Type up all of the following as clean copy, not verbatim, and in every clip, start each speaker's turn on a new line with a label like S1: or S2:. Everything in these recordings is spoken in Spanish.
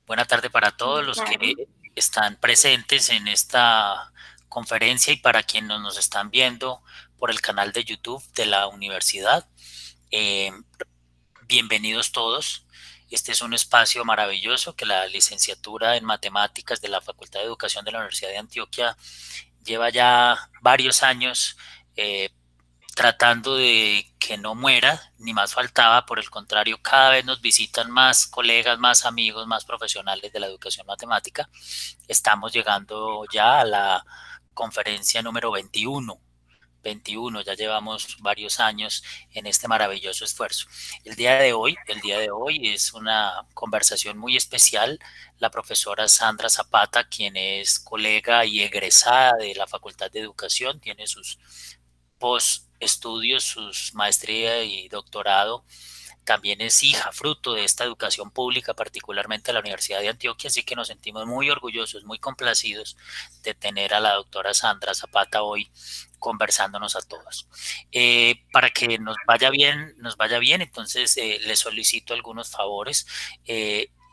S1: Buena tarde para todos
S2: Buenas
S1: los
S2: tardes.
S1: que están presentes en esta conferencia y para quienes nos están viendo por el canal de YouTube de la universidad. Eh, Bienvenidos todos. Este es un espacio maravilloso que la licenciatura en matemáticas de la Facultad de Educación de la Universidad de Antioquia lleva ya varios años eh, tratando de que no muera, ni más faltaba, por el contrario, cada vez nos visitan más colegas, más amigos, más profesionales de la educación matemática. Estamos llegando ya a la conferencia número 21, ya llevamos varios años en este maravilloso esfuerzo. El día de hoy es una conversación muy especial. La profesora Sandra Zapata, quien es colega y egresada de la Facultad de Educación, tiene sus post-estudios, sus maestría y doctorado, también es hija, fruto de esta educación pública, particularmente de la Universidad de Antioquia, así que nos sentimos muy orgullosos, muy complacidos de tener a la doctora Sandra Zapata hoy conversándonos a todos. Para que nos vaya bien, entonces le solicito algunos favores.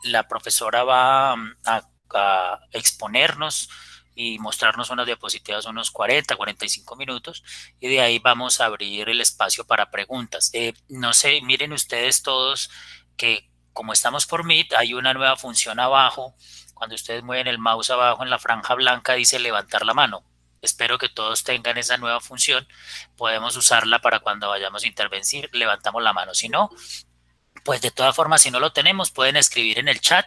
S1: La profesora va a exponernos y mostrarnos unas diapositivas unos 45 minutos y de ahí vamos a abrir el espacio para preguntas. No sé, miren ustedes todos que como estamos por Meet, hay una nueva función abajo. Cuando ustedes mueven el mouse abajo en la franja blanca dice levantar la mano. Espero que todos tengan esa nueva función. Podemos usarla para cuando vayamos a intervenir, levantamos la mano. Si no, pues de todas formas, si no lo tenemos, pueden escribir en el chat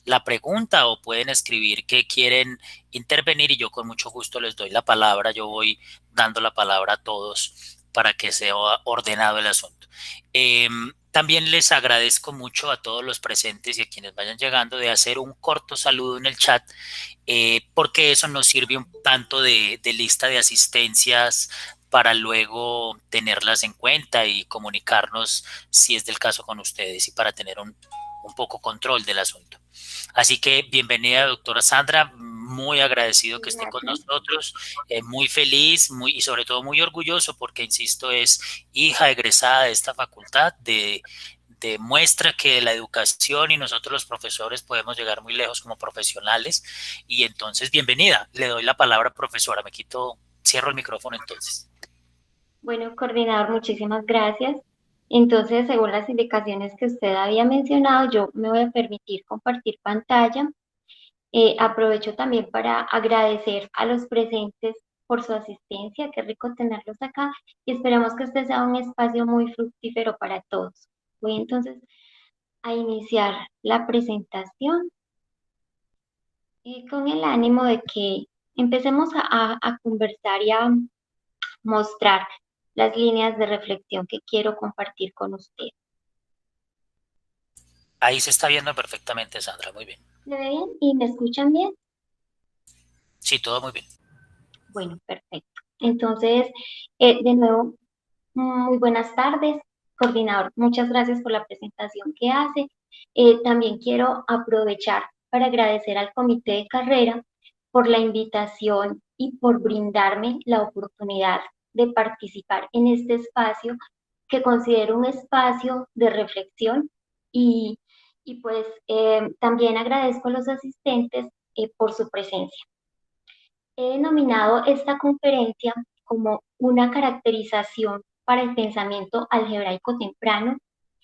S1: la pregunta o pueden escribir que quieren intervenir y yo con mucho gusto les doy la palabra. Yo voy dando la palabra a todos para que sea ordenado el asunto. También les agradezco mucho a todos los presentes y a quienes vayan llegando de hacer un corto saludo en el chat, porque eso nos sirve un tanto de lista de asistencias para luego tenerlas en cuenta y comunicarnos si es del caso con ustedes y para tener un poco control del asunto. Así que bienvenida, doctora Sandra, muy agradecido que esté con
S2: Gracias.
S1: nosotros, muy feliz y sobre todo muy orgulloso porque, insisto, es hija egresada de esta facultad, demuestra que la educación y nosotros los profesores podemos llegar muy lejos como profesionales y entonces bienvenida, le doy la palabra profesora, cierro el micrófono entonces.
S2: Bueno, coordinador, muchísimas gracias. Entonces, según las indicaciones que usted había mencionado, yo me voy a permitir compartir pantalla. Aprovecho también para agradecer a los presentes por su asistencia. Qué rico tenerlos acá y esperamos que este sea un espacio muy fructífero para todos. Voy entonces a iniciar la presentación con el ánimo de que empecemos a conversar y a mostrar las líneas de reflexión que quiero compartir con usted.
S1: Ahí se está viendo perfectamente, Sandra, muy bien.
S2: ¿Me ve bien y me escuchan bien?
S1: Sí, todo muy bien.
S2: Bueno, perfecto. Entonces, de nuevo, muy buenas tardes, coordinador. Muchas gracias por la presentación que hace. También quiero aprovechar para agradecer al comité de carrera por la invitación y por brindarme la oportunidad de participar en este espacio que considero un espacio de reflexión y, y pues también agradezco a los asistentes por su presencia. He denominado esta conferencia como una caracterización para el pensamiento algebraico temprano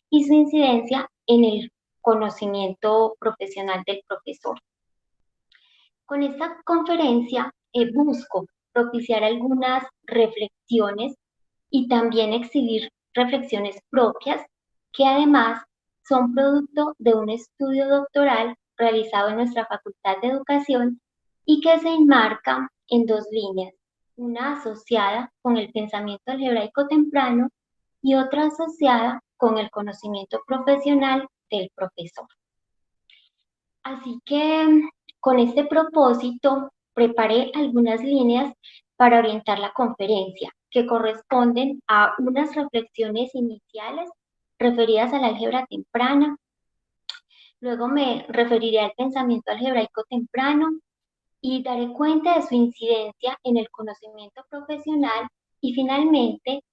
S2: y su incidencia en el conocimiento profesional del profesor. Con esta conferencia busco propiciar algunas reflexiones y también exhibir reflexiones propias que además son producto de un estudio doctoral realizado en nuestra Facultad de Educación y que se enmarca en dos líneas, una asociada con el pensamiento algebraico temprano y otra asociada con el conocimiento profesional del profesor. Así que con este propósito preparé algunas líneas para orientar la conferencia que corresponden a unas reflexiones iniciales referidas al álgebra temprana. Luego me referiré al pensamiento algebraico temprano y daré cuenta de su incidencia en el conocimiento profesional y finalmente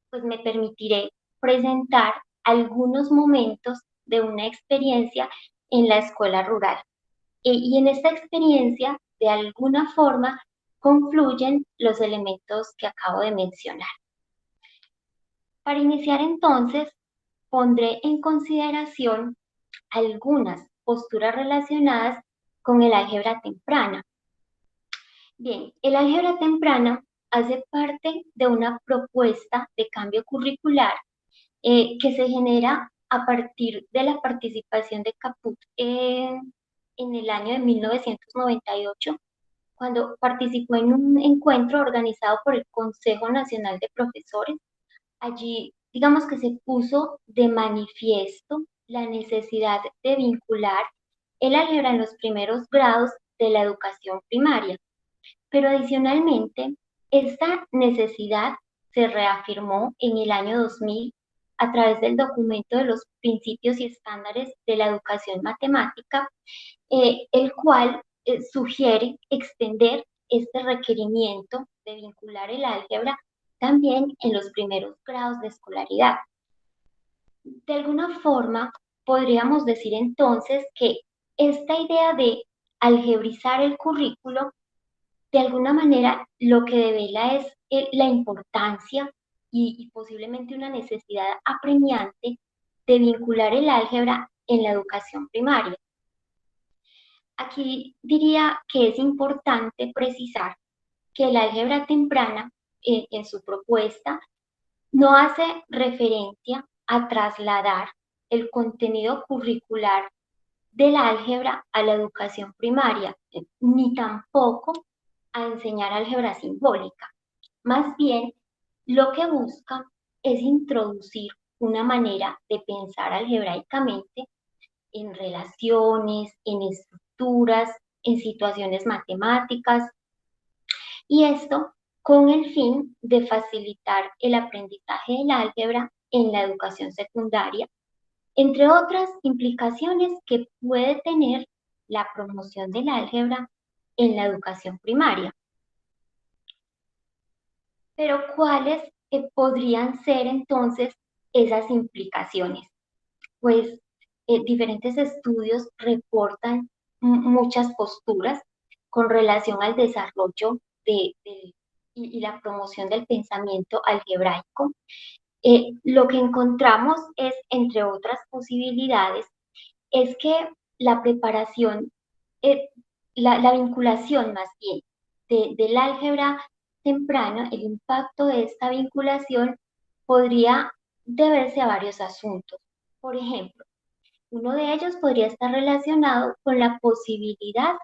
S2: pues me permitiré presentar algunos momentos de una experiencia en la escuela rural. Y en esta experiencia, de alguna forma, confluyen los elementos que acabo de mencionar. Para iniciar entonces, pondré en consideración algunas posturas relacionadas con el álgebra temprana. Bien, el álgebra temprana hace parte de una propuesta de cambio curricular que se genera a partir de la participación de Caput en el año de 1998, cuando participó en un encuentro organizado por el Consejo Nacional de Profesores. Allí, digamos que se puso de manifiesto la necesidad de vincular el álgebra en los primeros grados de la educación primaria. Pero adicionalmente, esta necesidad se reafirmó en el año 2000 a través del documento de los principios y estándares de la educación matemática, el cual sugiere extender este requerimiento de vincular el álgebra también en los primeros grados de escolaridad. De alguna forma, podríamos decir entonces que esta idea de algebrizar el currículo, de alguna manera lo que devela es la importancia y posiblemente una necesidad apremiante de vincular el álgebra en la educación primaria. Aquí diría que es importante precisar que el álgebra temprana, en su propuesta, no hace referencia a trasladar el contenido curricular del álgebra a la educación primaria, ni tampoco a enseñar álgebra simbólica. Más bien, lo que busca es introducir una manera de pensar algebraicamente en relaciones, en estructuras, en situaciones matemáticas, y esto con el fin de facilitar el aprendizaje del álgebra en la educación secundaria, entre otras implicaciones que puede tener la promoción del álgebra en la educación primaria. Pero ¿cuáles podrían ser entonces esas implicaciones? Pues diferentes estudios reportan muchas posturas con relación al desarrollo y la promoción del pensamiento algebraico. Lo que encontramos es, entre otras posibilidades, es que la preparación, la vinculación más bien del álgebra temprana, el impacto de esta vinculación podría deberse a varios asuntos. Por ejemplo, uno de ellos podría estar relacionado con la posibilidad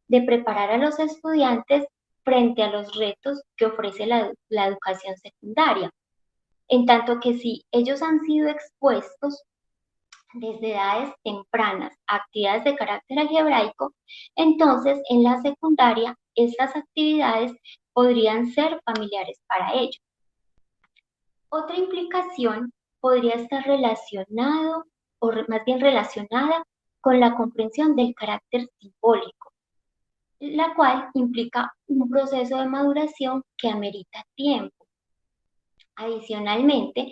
S2: de preparar a los estudiantes frente a los retos que ofrece la educación secundaria, en tanto que si ellos han sido expuestos desde edades tempranas a actividades de carácter algebraico, entonces en la secundaria estas actividades podrían ser familiares para ellos. Otra implicación podría estar relacionado, o más bien relacionada, con la comprensión del carácter simbólico, la cual implica un proceso de maduración que amerita tiempo. Adicionalmente,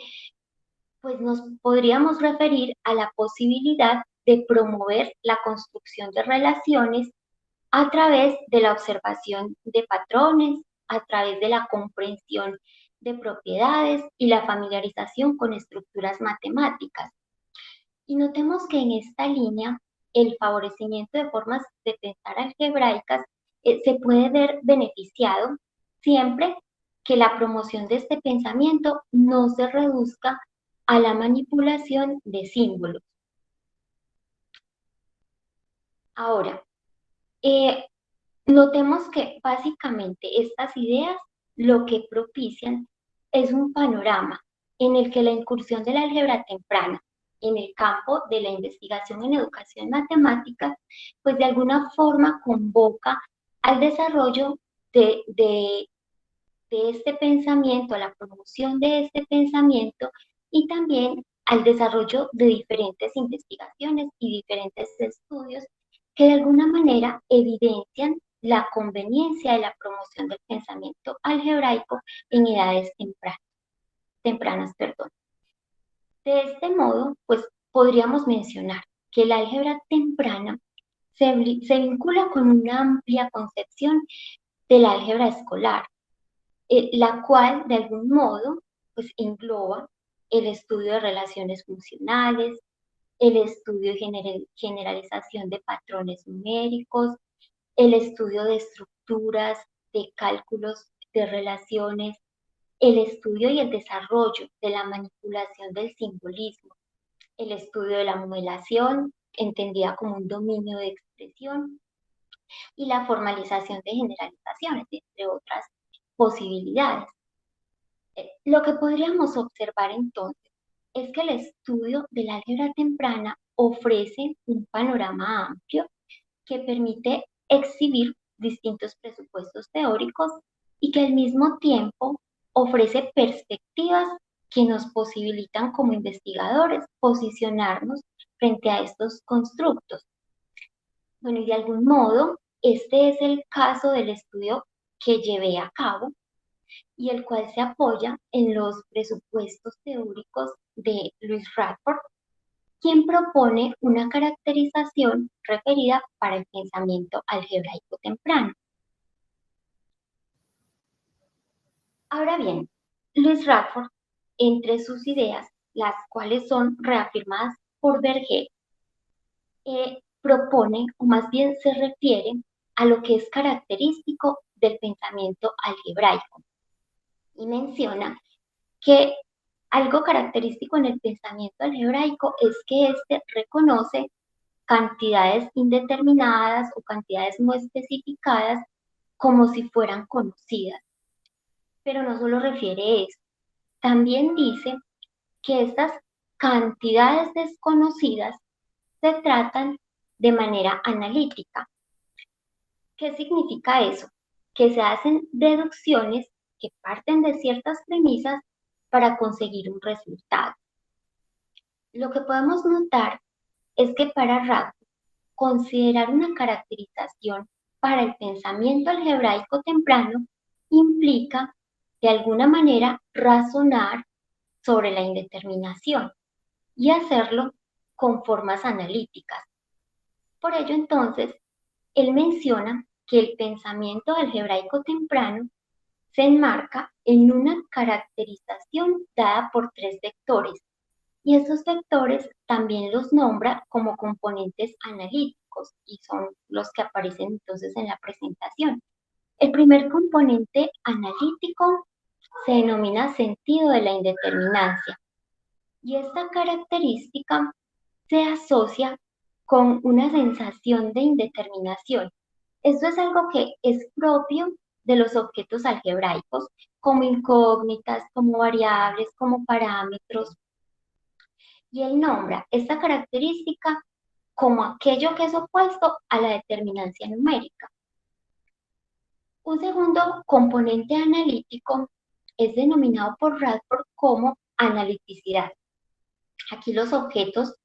S2: pues nos podríamos referir a la posibilidad de promover la construcción de relaciones a través de la observación de patrones, a través de la comprensión de propiedades y la familiarización con estructuras matemáticas. Y notemos que en esta línea el favorecimiento de formas de pensar algebraicas se puede ver beneficiado siempre que la promoción de este pensamiento no se reduzca a la manipulación de símbolos. Ahora, notemos que básicamente estas ideas lo que propician es un panorama en el que la incursión de la álgebra temprana en el campo de la investigación en educación matemática, pues de alguna forma convoca al desarrollo de este pensamiento, a la promoción de este pensamiento y también al desarrollo de diferentes investigaciones y diferentes estudios que de alguna manera evidencian la conveniencia de la promoción del pensamiento algebraico en edades tempranas. De este modo, pues podríamos mencionar que el álgebra temprana se vincula con una amplia concepción del álgebra escolar, la cual de algún modo pues engloba el estudio de relaciones funcionales, el estudio y generalización de patrones numéricos, el estudio de estructuras, de cálculos de relaciones, el estudio y el desarrollo de la manipulación del simbolismo, el estudio de la modelación, entendida como un dominio de expresión, y la formalización de generalizaciones, entre otras posibilidades. Lo que podríamos observar entonces es que el estudio del álgebra temprana ofrece un panorama amplio que permite exhibir distintos presupuestos teóricos y que al mismo tiempo ofrece perspectivas que nos posibilitan como investigadores posicionarnos frente a estos constructos. Bueno, y de algún modo, este es el caso del estudio que llevé a cabo y el cual se apoya en los presupuestos teóricos de Louis Radford, quien propone una caracterización referida para el pensamiento algebraico temprano. Ahora bien, Louis Radford, entre sus ideas, las cuales son reafirmadas por Berger, propone, o más bien se refiere, a lo que es característico del pensamiento algebraico y menciona que algo característico en el pensamiento algebraico es que éste reconoce cantidades indeterminadas o cantidades no especificadas como si fueran conocidas. Pero no solo refiere eso, también dice que estas cantidades desconocidas se tratan de manera analítica. ¿Qué significa eso? Que se hacen deducciones que parten de ciertas premisas para conseguir un resultado. Lo que podemos notar es que para Radcliffe, considerar una caracterización para el pensamiento algebraico temprano implica, de alguna manera, razonar sobre la indeterminación y hacerlo con formas analíticas. Por ello, entonces, él menciona que el pensamiento algebraico temprano se enmarca en una caracterización dada por tres vectores, y estos vectores también los nombra como componentes analíticos y son los que aparecen entonces en la presentación. El primer componente analítico se denomina sentido de la indeterminancia y esta característica se asocia con una sensación de indeterminación. Esto es algo que es propio de los objetos algebraicos, como incógnitas, como variables, como parámetros, y él nombra esta característica como aquello que es opuesto a la determinancia numérica. Un segundo componente analítico es denominado por Radford como analiticidad. Aquí los objetos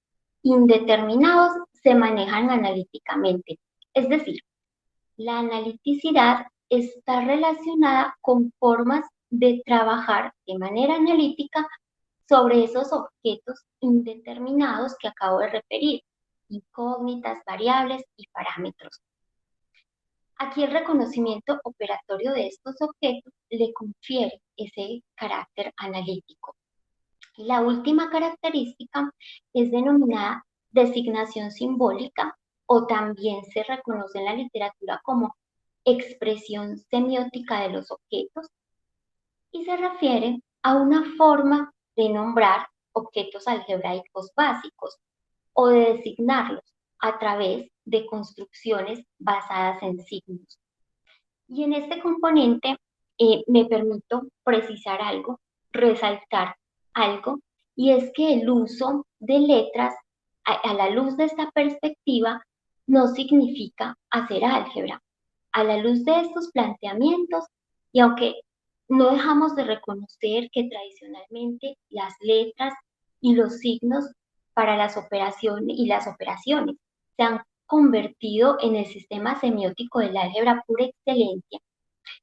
S2: indeterminados se manejan analíticamente, es decir, la analiticidad está relacionada con formas de trabajar de manera analítica sobre esos objetos indeterminados que acabo de referir, incógnitas, variables y parámetros. Aquí el reconocimiento operatorio de estos objetos le confiere ese carácter analítico. Y la última característica es denominada designación simbólica o también se reconoce en la literatura como expresión semiótica de los objetos y se refiere a una forma de nombrar objetos algebraicos básicos o de designarlos a través de construcciones basadas en signos. Y en este componente me permito precisar algo, resaltar algo, y es que el uso de letras a la luz de esta perspectiva no significa hacer álgebra. A la luz de estos planteamientos, y aunque no dejamos de reconocer que tradicionalmente las letras y los signos para las operaciones se han convertido en el sistema semiótico del álgebra por excelencia.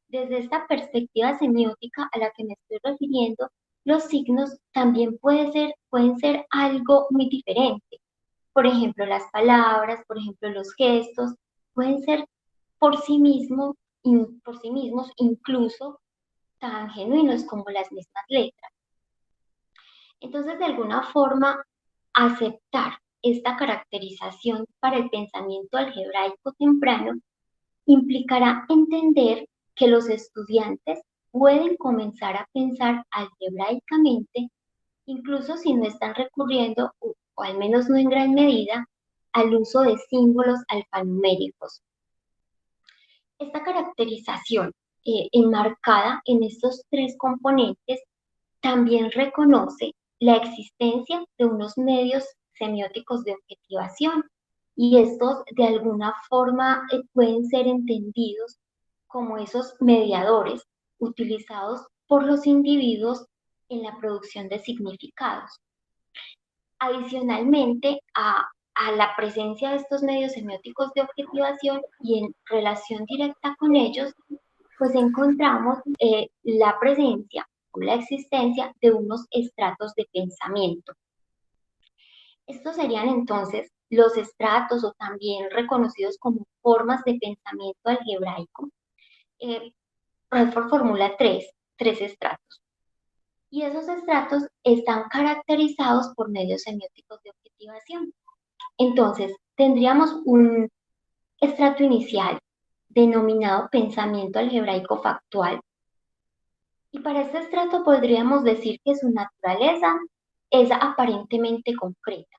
S2: Desde esta perspectiva semiótica a la que me estoy refiriendo, los signos también pueden ser algo muy diferente. Por ejemplo, las palabras, por ejemplo, los gestos, pueden ser por sí mismos, por sí mismos incluso tan genuinos como las mismas letras. Entonces, de alguna forma, aceptar esta caracterización para el pensamiento algebraico temprano implicará entender que los estudiantes pueden comenzar a pensar algebraicamente, incluso si no están recurriendo, o al menos no en gran medida, al uso de símbolos alfanuméricos. Esta caracterización enmarcada en estos tres componentes también reconoce la existencia de unos medios semióticos de objetivación y estos de alguna forma pueden ser entendidos como esos mediadores utilizados por los individuos en la producción de significados. Adicionalmente a la presencia de estos medios semióticos de objetivación y en relación directa con ellos, pues encontramos la presencia o la existencia de unos estratos de pensamiento. Estos serían entonces los estratos o también reconocidos como formas de pensamiento algebraico. Rutherford formula tres estratos. Y esos estratos están caracterizados por medios semióticos de objetivación. Entonces, tendríamos un estrato inicial denominado pensamiento algebraico factual. Y para este estrato podríamos decir que su naturaleza es aparentemente concreta,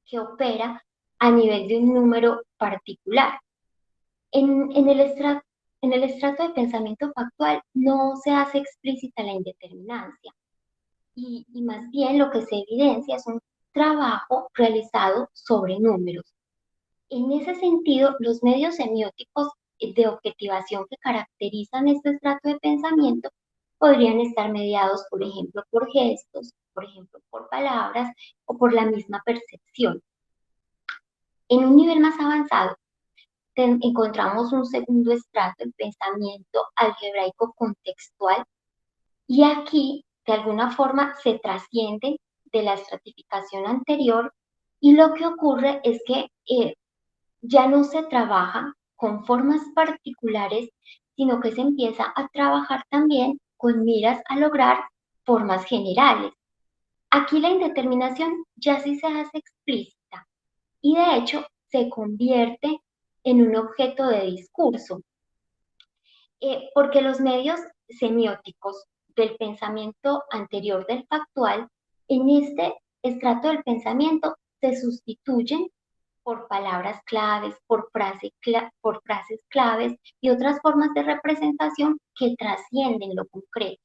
S2: que opera a nivel de un número particular. En el estrato de pensamiento factual no se hace explícita la indeterminancia y más bien lo que se evidencia es un trabajo realizado sobre números. En ese sentido, los medios semióticos de objetivación que caracterizan este estrato de pensamiento podrían estar mediados, por ejemplo, por gestos, por ejemplo, por palabras o por la misma percepción. En un nivel más avanzado, encontramos un segundo estrato, el pensamiento algebraico contextual, y aquí, de alguna forma, se trasciende de la estratificación anterior y lo que ocurre es que ya no se trabaja con formas particulares, sino que se empieza a trabajar también con miras a lograr formas generales. Aquí la indeterminación ya sí se hace explícita y de hecho se convierte en un objeto de discurso, porque los medios semióticos del pensamiento anterior del factual, en este estrato del pensamiento se sustituyen por palabras claves, por frases claves y otras formas de representación que trascienden lo concreto.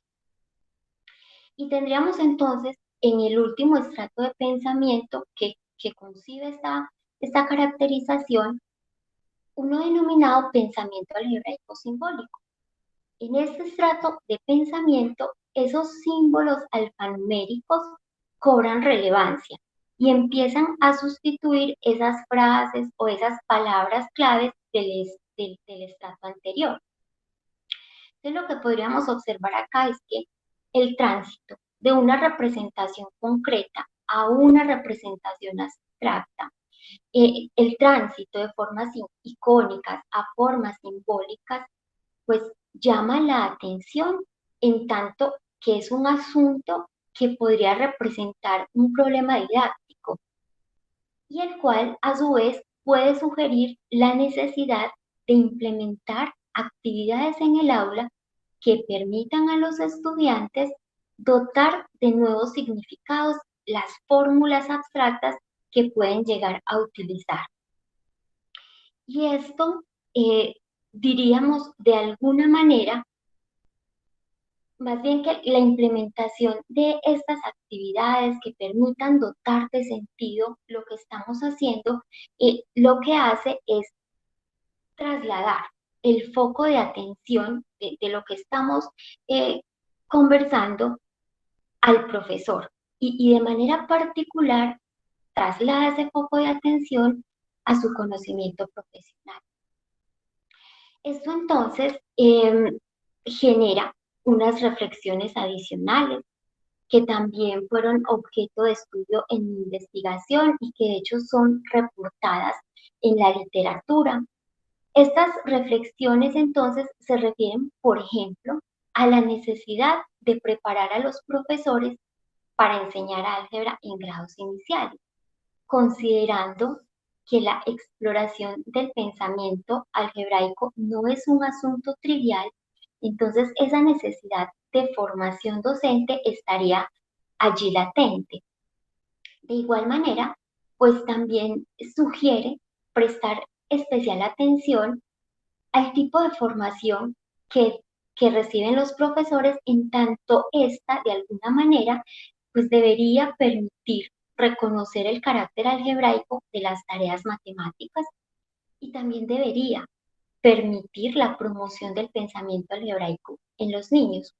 S2: Y tendríamos entonces en el último estrato de pensamiento que concibe esta caracterización, uno denominado pensamiento algebraico simbólico. En este estrato de pensamiento, esos símbolos alfanuméricos cobran relevancia y empiezan a sustituir esas frases o esas palabras claves del estrato anterior. Entonces, lo que podríamos observar acá es que el tránsito de una representación concreta a una representación abstracta, el tránsito de formas icónicas a formas simbólicas, pues llama la atención en tanto que es un asunto que podría representar un problema didáctico y el cual a su vez puede sugerir la necesidad de implementar actividades en el aula que permitan a los estudiantes dotar de nuevos significados las fórmulas abstractas que pueden llegar a utilizar. Y esto, diríamos, de alguna manera, más bien que la implementación de estas actividades que permitan dotar de sentido lo que estamos haciendo, lo que hace es trasladar el foco de atención de lo que estamos conversando al profesor y de manera particular traslada ese foco de atención a su conocimiento profesional. Esto entonces genera unas reflexiones adicionales que también fueron objeto de estudio en mi investigación y que de hecho son reportadas en la literatura. Estas reflexiones entonces se refieren, por ejemplo, a la necesidad de preparar a los profesores para enseñar álgebra en grados iniciales, considerando que la exploración del pensamiento algebraico no es un asunto trivial, entonces esa necesidad de formación docente estaría allí latente. De igual manera, pues también sugiere prestar especial atención al tipo de formación que reciben los profesores, en tanto esta, de alguna manera, pues debería permitir reconocer el carácter algebraico de las tareas matemáticas y también debería permitir la promoción del pensamiento algebraico en los niños.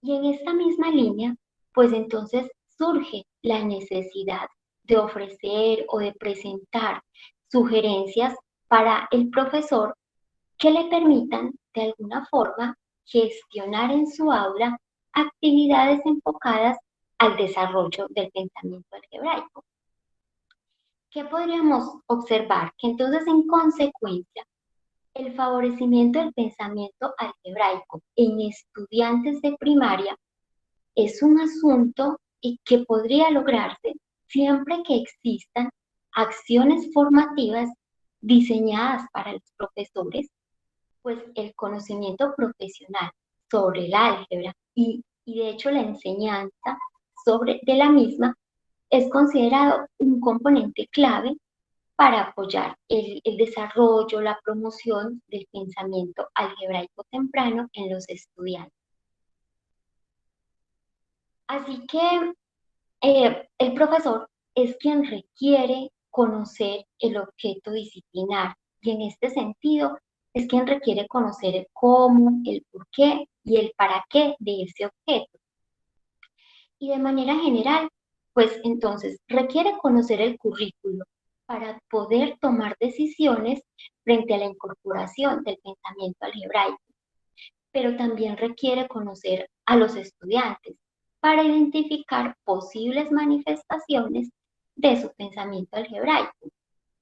S2: Y en esta misma línea, pues entonces surge la necesidad de ofrecer o de presentar sugerencias para el profesor que le permitan de alguna forma gestionar en su aula actividades enfocadas al desarrollo del pensamiento algebraico. ¿Qué podríamos observar? Que entonces en consecuencia el favorecimiento del pensamiento algebraico en estudiantes de primaria es un asunto y que podría lograrse siempre que existan acciones formativas diseñadas para los profesores, pues el conocimiento profesional sobre el álgebra y de hecho la enseñanza de la misma es considerado un componente clave para apoyar el desarrollo, la promoción del pensamiento algebraico temprano en los estudiantes. Así que el profesor es quien requiere conocer el objeto disciplinar y en este sentido es quien requiere conocer el cómo, el por qué y el para qué de ese objeto. Y de manera general, pues entonces requiere conocer el currículo para poder tomar decisiones frente a la incorporación del pensamiento algebraico, pero también requiere conocer a los estudiantes para identificar posibles manifestaciones de su pensamiento algebraico.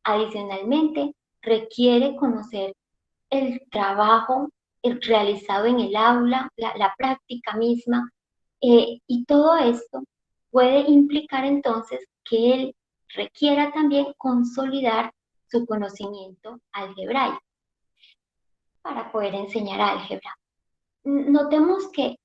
S2: Adicionalmente, requiere conocer el trabajo realizado en el aula, la práctica misma, y todo esto puede implicar entonces que él requiera también consolidar su conocimiento algebraico para poder enseñar álgebra. Notemos que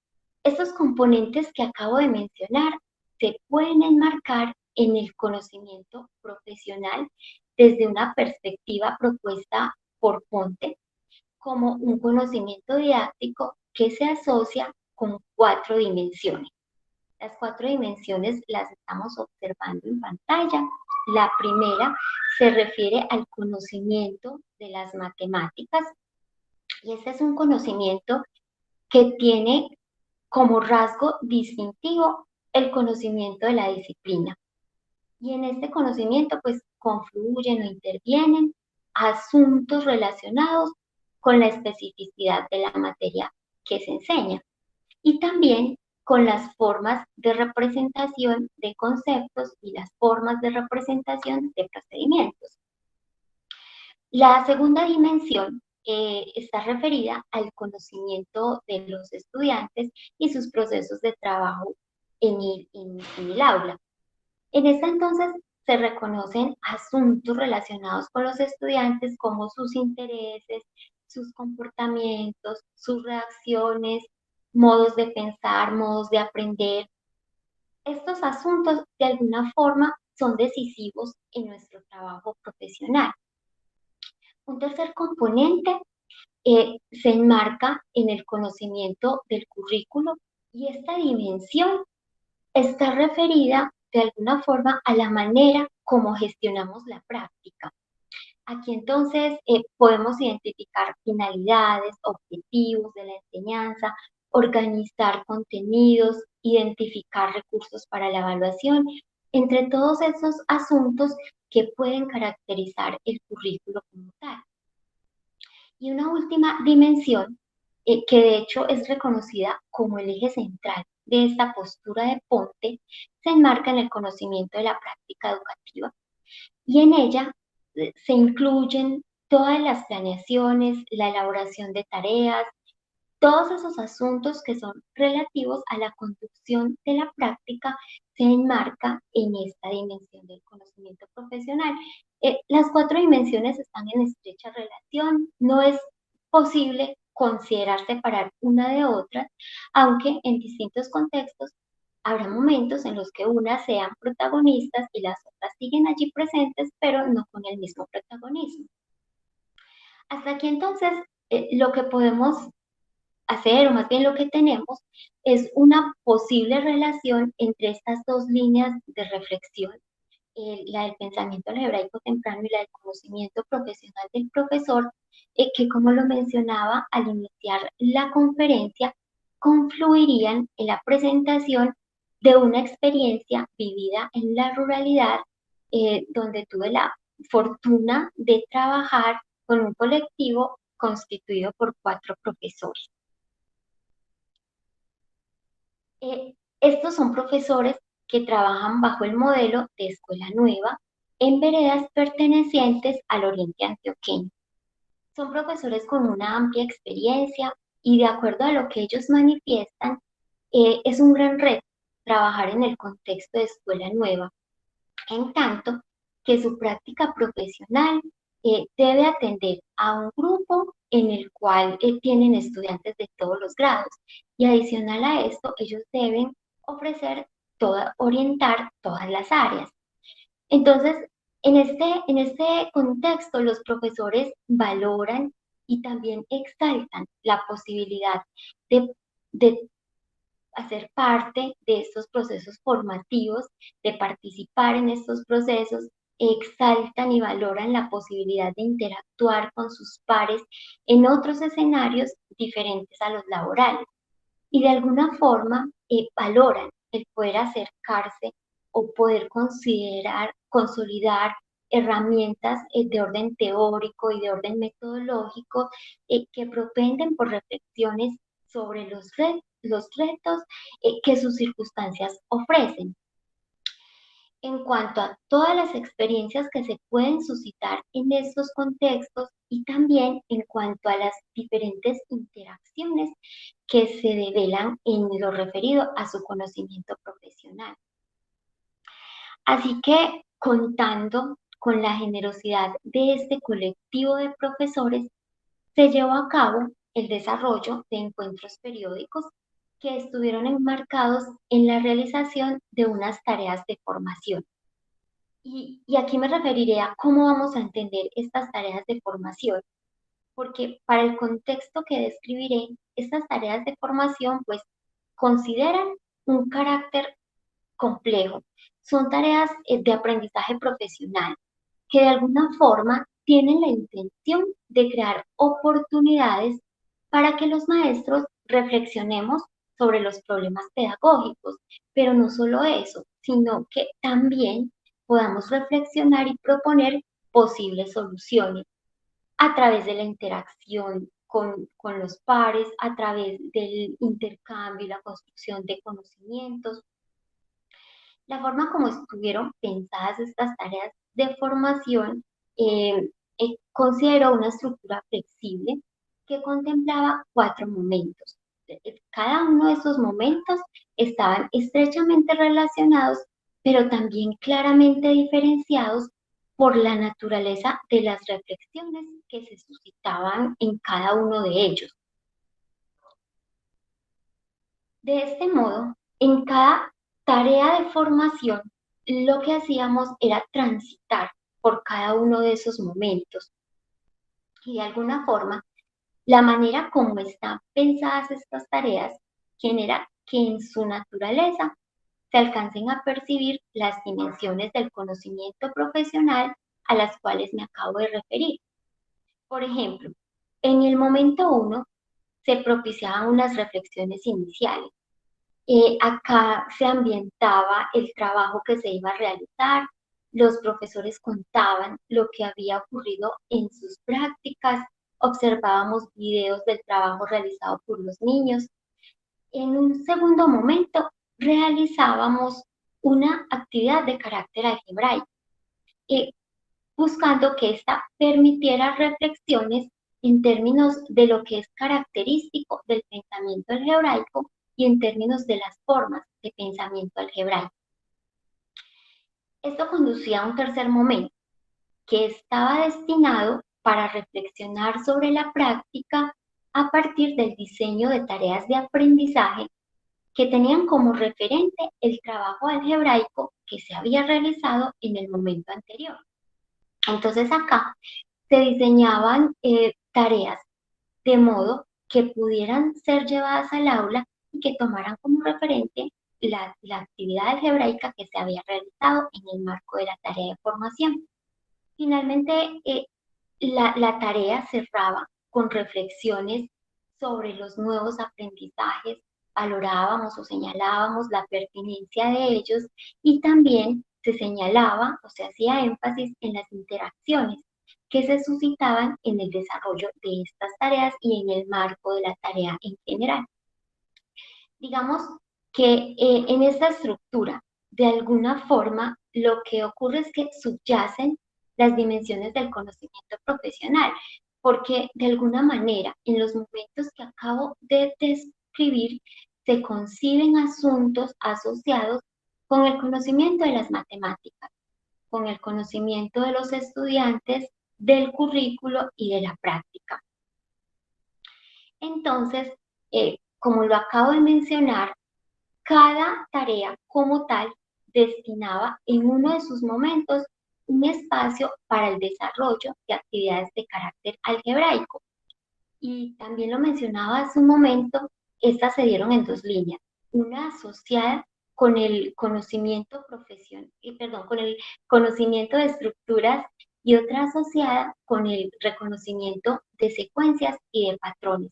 S2: estos componentes que acabo de mencionar se pueden enmarcar en el conocimiento profesional desde una perspectiva propuesta por Ponte como un conocimiento didáctico que se asocia con 4 dimensiones. Las 4 dimensiones las estamos observando en pantalla. La primera se refiere al conocimiento de las matemáticas y este es un conocimiento que tiene como rasgo distintivo el conocimiento de la disciplina. Y en este conocimiento pues confluyen o intervienen asuntos relacionados con la especificidad de la materia que se enseña y también con las formas de representación de conceptos y las formas de representación de procedimientos. La segunda dimensión está referida al conocimiento de los estudiantes y sus procesos de trabajo en el aula. En esta entonces se reconocen asuntos relacionados con los estudiantes como sus intereses, sus comportamientos, sus reacciones, modos de pensar, modos de aprender. Estos asuntos de alguna forma son decisivos en nuestro trabajo profesional. Un tercer componente se enmarca en el conocimiento del currículo y esta dimensión está referida de alguna forma a la manera como gestionamos la práctica. Aquí entonces podemos identificar finalidades, objetivos de la enseñanza, organizar contenidos, identificar recursos para la evaluación, entre todos esos asuntos que pueden caracterizar el currículo como tal. Y una última dimensión que de hecho es reconocida como el eje central de esta postura de Ponte, se enmarca en el conocimiento de la práctica educativa y en ella se incluyen todas las planeaciones, la elaboración de tareas, todos esos asuntos que son relativos a la conducción de la práctica se enmarca en esta dimensión del conocimiento profesional. Las cuatro dimensiones están en estrecha relación, no es posible considerar separar una de otra, aunque en distintos contextos habrá momentos en los que unas sean protagonistas y las otras siguen allí presentes, pero no con el mismo protagonismo. Hasta aquí entonces lo que podemos hacer, o más bien lo que tenemos, es una posible relación entre estas dos líneas de reflexión, la del pensamiento algebraico temprano y la del conocimiento profesional del profesor, que como lo mencionaba al iniciar la conferencia, confluirían en la presentación de una experiencia vivida en la ruralidad, donde tuve la fortuna de trabajar con un colectivo constituido por cuatro profesores. Estos son profesores que trabajan bajo el modelo de escuela nueva en veredas pertenecientes al oriente antioqueño. Son profesores con una amplia experiencia y de acuerdo a lo que ellos manifiestan, es un gran reto trabajar en el contexto de escuela nueva, en tanto que su práctica profesional debe atender a un grupo en el cual tienen estudiantes de todos los grados y adicional a esto ellos deben ofrecer orientar todas las áreas. Entonces, en este contexto, los profesores valoran y también exaltan la posibilidad de hacer parte de estos procesos formativos, de participar en estos procesos, exaltan y valoran la posibilidad de interactuar con sus pares en otros escenarios diferentes a los laborales. Y de alguna forma valoran el poder acercarse o poder consolidar herramientas de orden teórico y de orden metodológico que propenden por reflexiones sobre los retos que sus circunstancias ofrecen. En cuanto a todas las experiencias que se pueden suscitar en estos contextos y también en cuanto a las diferentes interacciones que se develan en lo referido a su conocimiento profesional. Así que contando con la generosidad de este colectivo de profesores, se llevó a cabo el desarrollo de encuentros periódicos que estuvieron enmarcados en la realización de unas tareas de formación. Y aquí me referiré a cómo vamos a entender estas tareas de formación, porque para el contexto que describiré, estas tareas de formación pues consideran un carácter complejo. Son tareas de aprendizaje profesional que de alguna forma tienen la intención de crear oportunidades para que los maestros reflexionemos sobre los problemas pedagógicos, pero no solo eso, sino que también podamos reflexionar y proponer posibles soluciones a través de la interacción con los pares, a través del intercambio y la construcción de conocimientos. La forma como estuvieron pensadas estas tareas de formación consideró una estructura flexible que contemplaba cuatro momentos. Cada uno de esos momentos estaban estrechamente relacionados, pero también claramente diferenciados por la naturaleza de las reflexiones que se suscitaban en cada uno de ellos. De este modo, en cada tarea de formación, lo que hacíamos era transitar por cada uno de esos momentos. Y de alguna forma, la manera como están pensadas estas tareas genera que en su naturaleza se alcancen a percibir las dimensiones del conocimiento profesional a las cuales me acabo de referir. Por ejemplo, en el momento 1 se propiciaban unas reflexiones iniciales. Acá se ambientaba el trabajo que se iba a realizar, los profesores contaban lo que había ocurrido en sus prácticas observábamos videos del trabajo realizado por los niños. En un segundo momento, realizábamos una actividad de carácter algebraico, eh, buscando que ésta permitiera reflexiones en términos de lo que es característico del pensamiento algebraico y en términos de las formas de pensamiento algebraico. Esto conducía a un tercer momento, que estaba destinado para reflexionar sobre la práctica a partir del diseño de tareas de aprendizaje que tenían como referente el trabajo algebraico que se había realizado en el momento anterior. Entonces acá se diseñaban tareas de modo que pudieran ser llevadas al aula y que tomaran como referente la actividad algebraica que se había realizado en el marco de la tarea de formación. Finalmente, la tarea cerraba con reflexiones sobre los nuevos aprendizajes, valorábamos o señalábamos la pertinencia de ellos y también se señalaba o se hacía énfasis en las interacciones que se suscitaban en el desarrollo de estas tareas y en el marco de la tarea en general. Digamos que en esta estructura, de alguna forma, lo que ocurre es que subyacen las dimensiones del conocimiento profesional, porque de alguna manera, en los momentos que acabo de describir, se conciben asuntos asociados con el conocimiento de las matemáticas, con el conocimiento de los estudiantes, del currículo y de la práctica. Entonces, como lo acabo de mencionar, cada tarea como tal destinaba en uno de sus momentos un espacio para el desarrollo de actividades de carácter algebraico. Y también lo mencionaba hace un momento, estas se dieron en dos líneas. Una asociada con el conocimiento con el conocimiento de estructuras y otra asociada con el reconocimiento de secuencias y de patrones.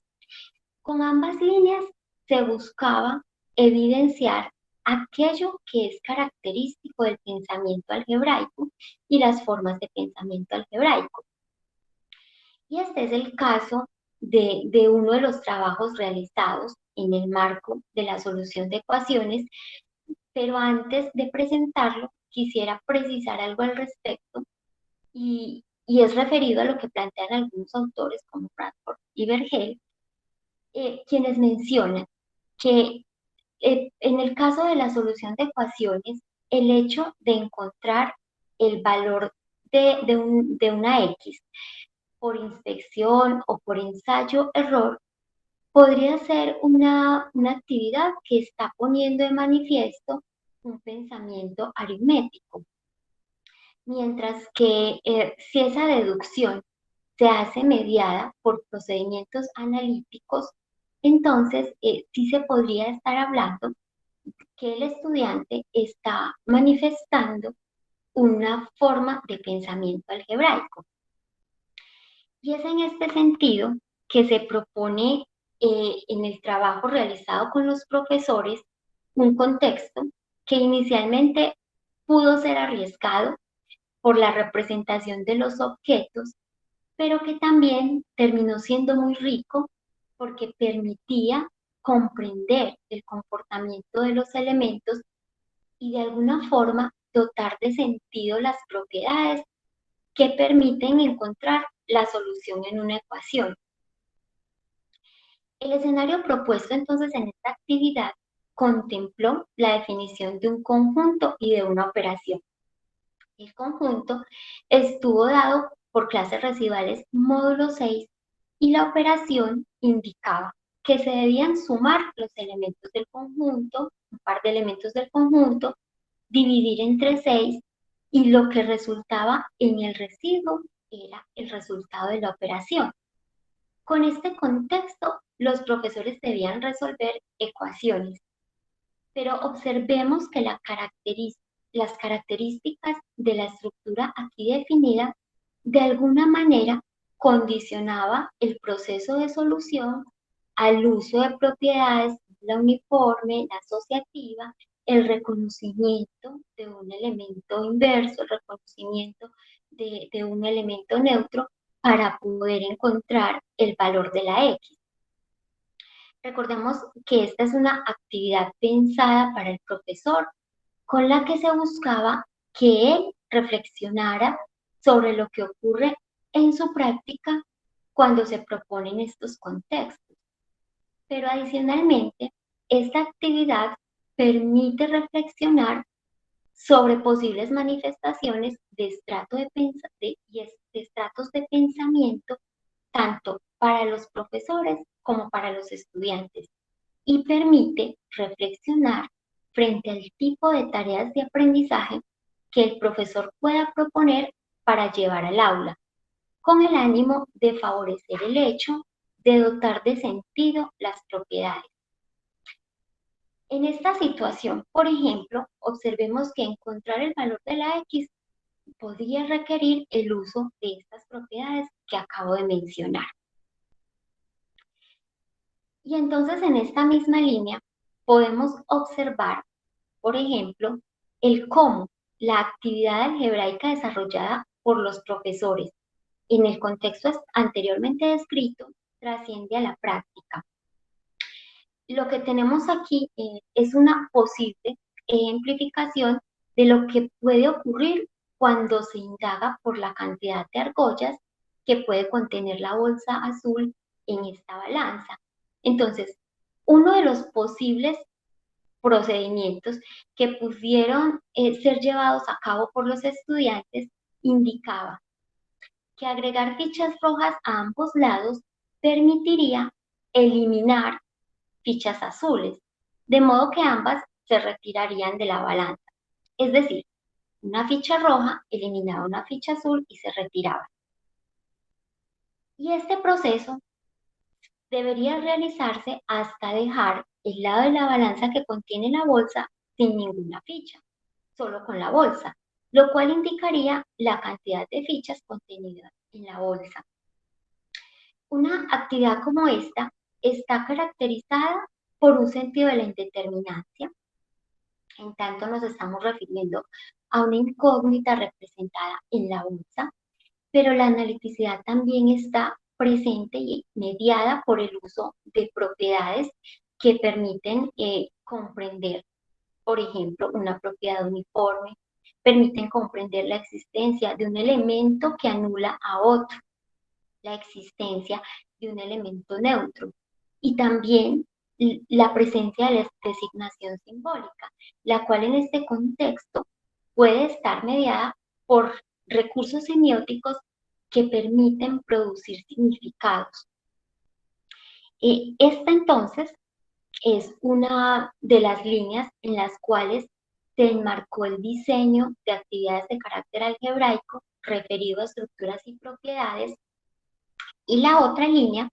S2: Con ambas líneas se buscaba evidenciar aquello que es característico del pensamiento algebraico y las formas de pensamiento algebraico. Y este es el caso de uno de los trabajos realizados en el marco de la solución de ecuaciones, pero antes de presentarlo quisiera precisar algo al respecto y es referido a lo que plantean algunos autores como Bradford y Vergel, quienes mencionan que en el caso de la solución de ecuaciones, el hecho de encontrar el valor de una X por inspección o por ensayo-error podría ser una actividad que está poniendo de manifiesto un pensamiento aritmético. Mientras que si esa deducción se hace mediada por procedimientos analíticos, entonces sí se podría estar hablando que el estudiante está manifestando una forma de pensamiento algebraico. Y es en este sentido que se propone en el trabajo realizado con los profesores un contexto que inicialmente pudo ser arriesgado por la representación de los objetos, pero que también terminó siendo muy rico porque permitía comprender el comportamiento de los elementos y de alguna forma dotar de sentido las propiedades que permiten encontrar la solución en una ecuación. El escenario propuesto entonces en esta actividad contempló la definición de un conjunto y de una operación. El conjunto estuvo dado por clases residuales módulo 6 y la operación indicaba que se debían sumar los elementos del conjunto, un par de elementos del conjunto, dividir entre 6 y lo que resultaba en el residuo era el resultado de la operación. Con este contexto, los profesores debían resolver ecuaciones, pero observemos que las características de la estructura aquí definida de alguna manera condicionaba el proceso de solución al uso de propiedades, la uniforme, la asociativa, el reconocimiento de un elemento inverso, el reconocimiento de un elemento neutro, para poder encontrar el valor de la X. Recordemos que esta es una actividad pensada para el profesor, con la que se buscaba que él reflexionara sobre lo que ocurre en su práctica cuando se proponen estos contextos. Pero adicionalmente, esta actividad permite reflexionar sobre posibles manifestaciones de, de estratos de pensamiento, tanto para los profesores como para los estudiantes, y permite reflexionar frente al tipo de tareas de aprendizaje que el profesor pueda proponer para llevar al aula, con el ánimo de favorecer el hecho de dotar de sentido las propiedades. En esta situación, por ejemplo, observemos que encontrar el valor de la X podría requerir el uso de estas propiedades que acabo de mencionar. Y entonces en esta misma línea podemos observar, por ejemplo, el cómo la actividad algebraica desarrollada por los profesores en el contexto anteriormente descrito trasciende a la práctica. Lo que tenemos aquí es una posible ejemplificación de lo que puede ocurrir cuando se indaga por la cantidad de argollas que puede contener la bolsa azul en esta balanza. Entonces, uno de los posibles procedimientos que pudieron ser llevados a cabo por los estudiantes indicaba que agregar fichas rojas a ambos lados permitiría eliminar fichas azules, de modo que ambas se retirarían de la balanza. Es decir, una ficha roja eliminaba una ficha azul y se retiraba. Y este proceso debería realizarse hasta dejar el lado de la balanza que contiene la bolsa sin ninguna ficha, solo con la bolsa, lo cual indicaría la cantidad de fichas contenidas en la bolsa. Una actividad como esta está caracterizada por un sentido de la indeterminancia, en tanto nos estamos refiriendo a una incógnita representada en la bolsa, pero la analiticidad también está presente y mediada por el uso de propiedades que permiten comprender, por ejemplo, una propiedad uniforme, permiten comprender la existencia de un elemento que anula a otro, la existencia de un elemento neutro y también la presencia de la designación simbólica, la cual en este contexto puede estar mediada por recursos semióticos que permiten producir significados. Esta entonces es una de las líneas en las cuales se enmarcó el diseño de actividades de carácter algebraico referido a estructuras y propiedades, y la otra línea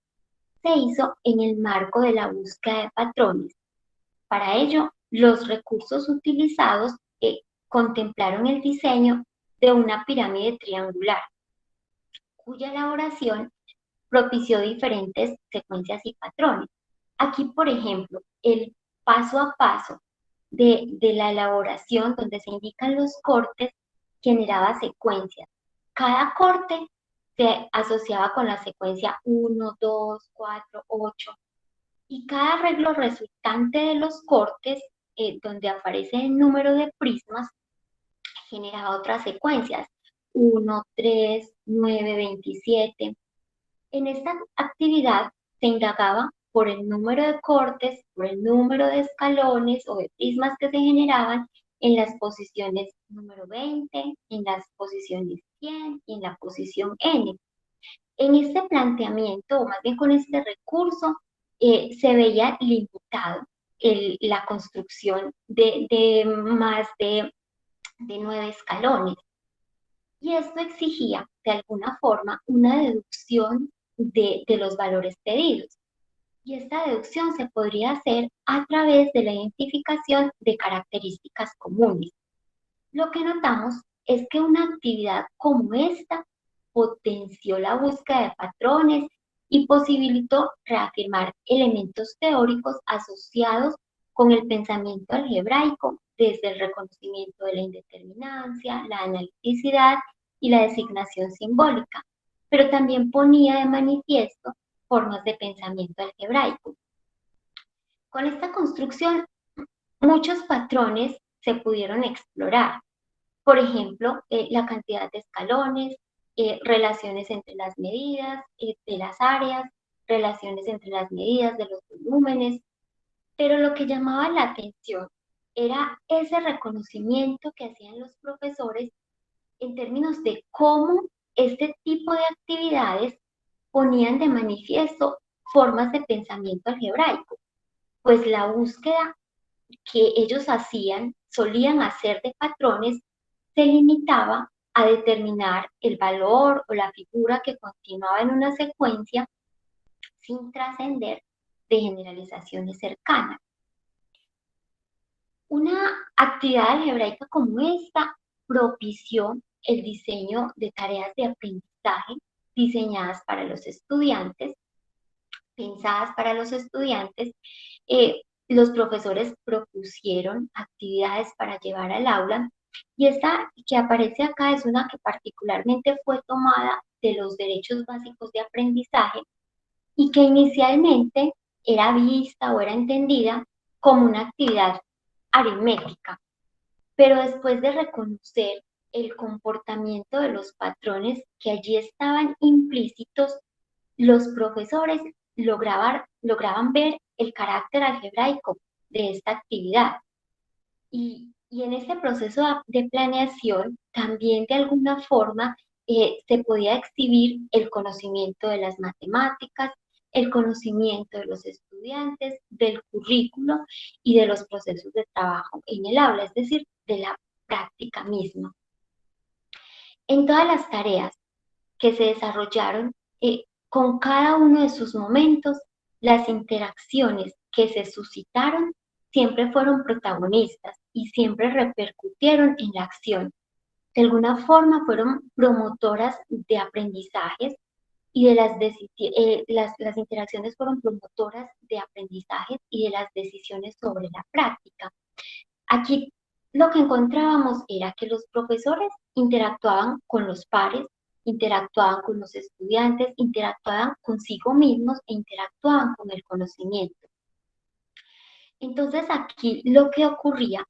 S2: se hizo en el marco de la búsqueda de patrones. Para ello, los recursos utilizados contemplaron el diseño de una pirámide triangular, cuya elaboración propició diferentes secuencias y patrones. Aquí, por ejemplo, el paso a paso de la elaboración, donde se indican los cortes, generaba secuencias. Cada corte se asociaba con la secuencia 1, 2, 4, 8, y cada arreglo resultante de los cortes, donde aparece el número de prismas, generaba otras secuencias, 1, 3, 9, 27. En esta actividad se indagaba por el número de cortes, por el número de escalones o de prismas que se generaban en las posiciones número 20, en las posiciones 100 y en la posición n. En este planteamiento, o más bien con este recurso, se veía limitado la construcción de más de 9 escalones. Y esto exigía, de alguna forma, una deducción de los valores pedidos. Y esta deducción se podría hacer a través de la identificación de características comunes. Lo que notamos es que una actividad como esta potenció la búsqueda de patrones y posibilitó reafirmar elementos teóricos asociados con el pensamiento algebraico, desde el reconocimiento de la indeterminancia, la analiticidad y la designación simbólica, pero también ponía de manifiesto formas de pensamiento algebraico. Con esta construcción, muchos patrones se pudieron explorar. Por ejemplo, la cantidad de escalones, relaciones entre las medidas de las áreas, relaciones entre las medidas de los volúmenes, pero lo que llamaba la atención era ese reconocimiento que hacían los profesores en términos de cómo este tipo de actividades ponían de manifiesto formas de pensamiento algebraico, pues la búsqueda que ellos hacían, solían hacer de patrones, se limitaba a determinar el valor o la figura que continuaba en una secuencia sin trascender de generalizaciones cercanas. Una actividad algebraica como esta propició el diseño de tareas de aprendizaje diseñadas para los estudiantes, pensadas para los estudiantes. Los profesores propusieron actividades para llevar al aula y esta que aparece acá es una que particularmente fue tomada de los derechos básicos de aprendizaje y que inicialmente era vista o era entendida como una actividad aritmética, pero después de reconocer el comportamiento de los patrones que allí estaban implícitos, los profesores lograban ver el carácter algebraico de esta actividad. Y en ese proceso de planeación también de alguna forma se podía exhibir el conocimiento de las matemáticas, el conocimiento de los estudiantes, del currículo y de los procesos de trabajo en el aula, es decir, de la práctica misma. En todas las tareas que se desarrollaron con cada uno de sus momentos, las interacciones que se suscitaron siempre fueron protagonistas y siempre repercutieron en la acción. De alguna forma fueron promotoras de aprendizajes y de las interacciones fueron promotoras de aprendizajes y de las decisiones sobre la práctica. Aquí lo que encontrábamos era que los profesores interactuaban con los pares, interactuaban con los estudiantes, interactuaban consigo mismos e interactuaban con el conocimiento. Entonces aquí lo que ocurría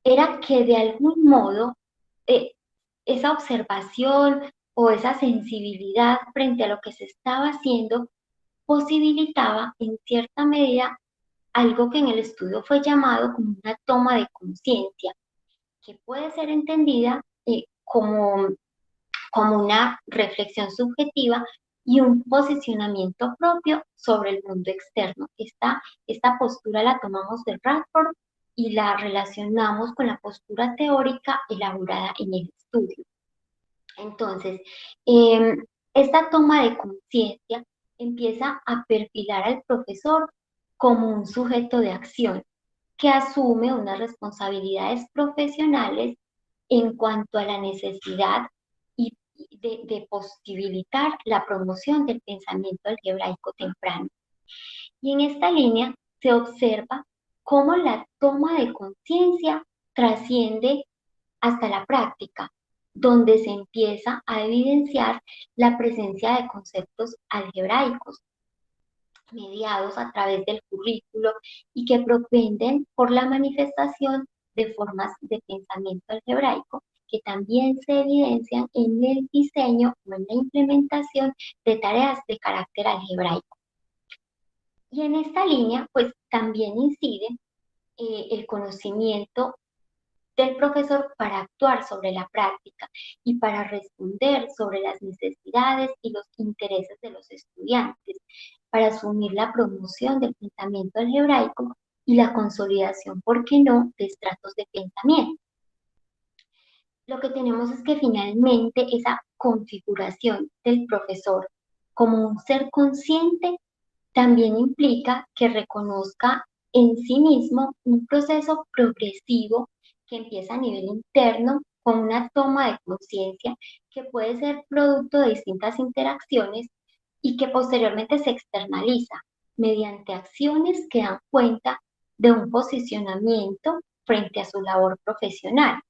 S2: era que de algún modo esa observación o esa sensibilidad frente a lo que se estaba haciendo posibilitaba en cierta medida algo que en el estudio fue llamado como una toma de conciencia, que puede ser entendida como una reflexión subjetiva y un posicionamiento propio sobre el mundo externo. Esta postura la tomamos de Radford y la relacionamos con la postura teórica elaborada en el estudio. Entonces, esta toma de conciencia empieza a perfilar al profesor como un sujeto de acción que asume unas responsabilidades profesionales en cuanto a la necesidad y de posibilitar la promoción del pensamiento algebraico temprano. Y en esta línea se observa cómo la toma de conciencia trasciende hasta la práctica, donde se empieza a evidenciar la presencia de conceptos algebraicos mediados a través del currículo y que propenden por la manifestación de formas de pensamiento algebraico que también se evidencian en el diseño o en la implementación de tareas de carácter algebraico. Y en esta línea, pues también incide el conocimiento del profesor para actuar sobre la práctica y para responder sobre las necesidades y los intereses de los estudiantes, para asumir la promoción del pensamiento algebraico y la consolidación, ¿por qué no?, de estratos de pensamiento. Lo que tenemos es que finalmente esa configuración del profesor como un ser consciente también implica que reconozca en sí mismo un proceso progresivo que empieza a nivel interno con una toma de conciencia que puede ser producto de distintas interacciones y que posteriormente se externaliza mediante acciones que dan cuenta de un posicionamiento frente a su labor profesional.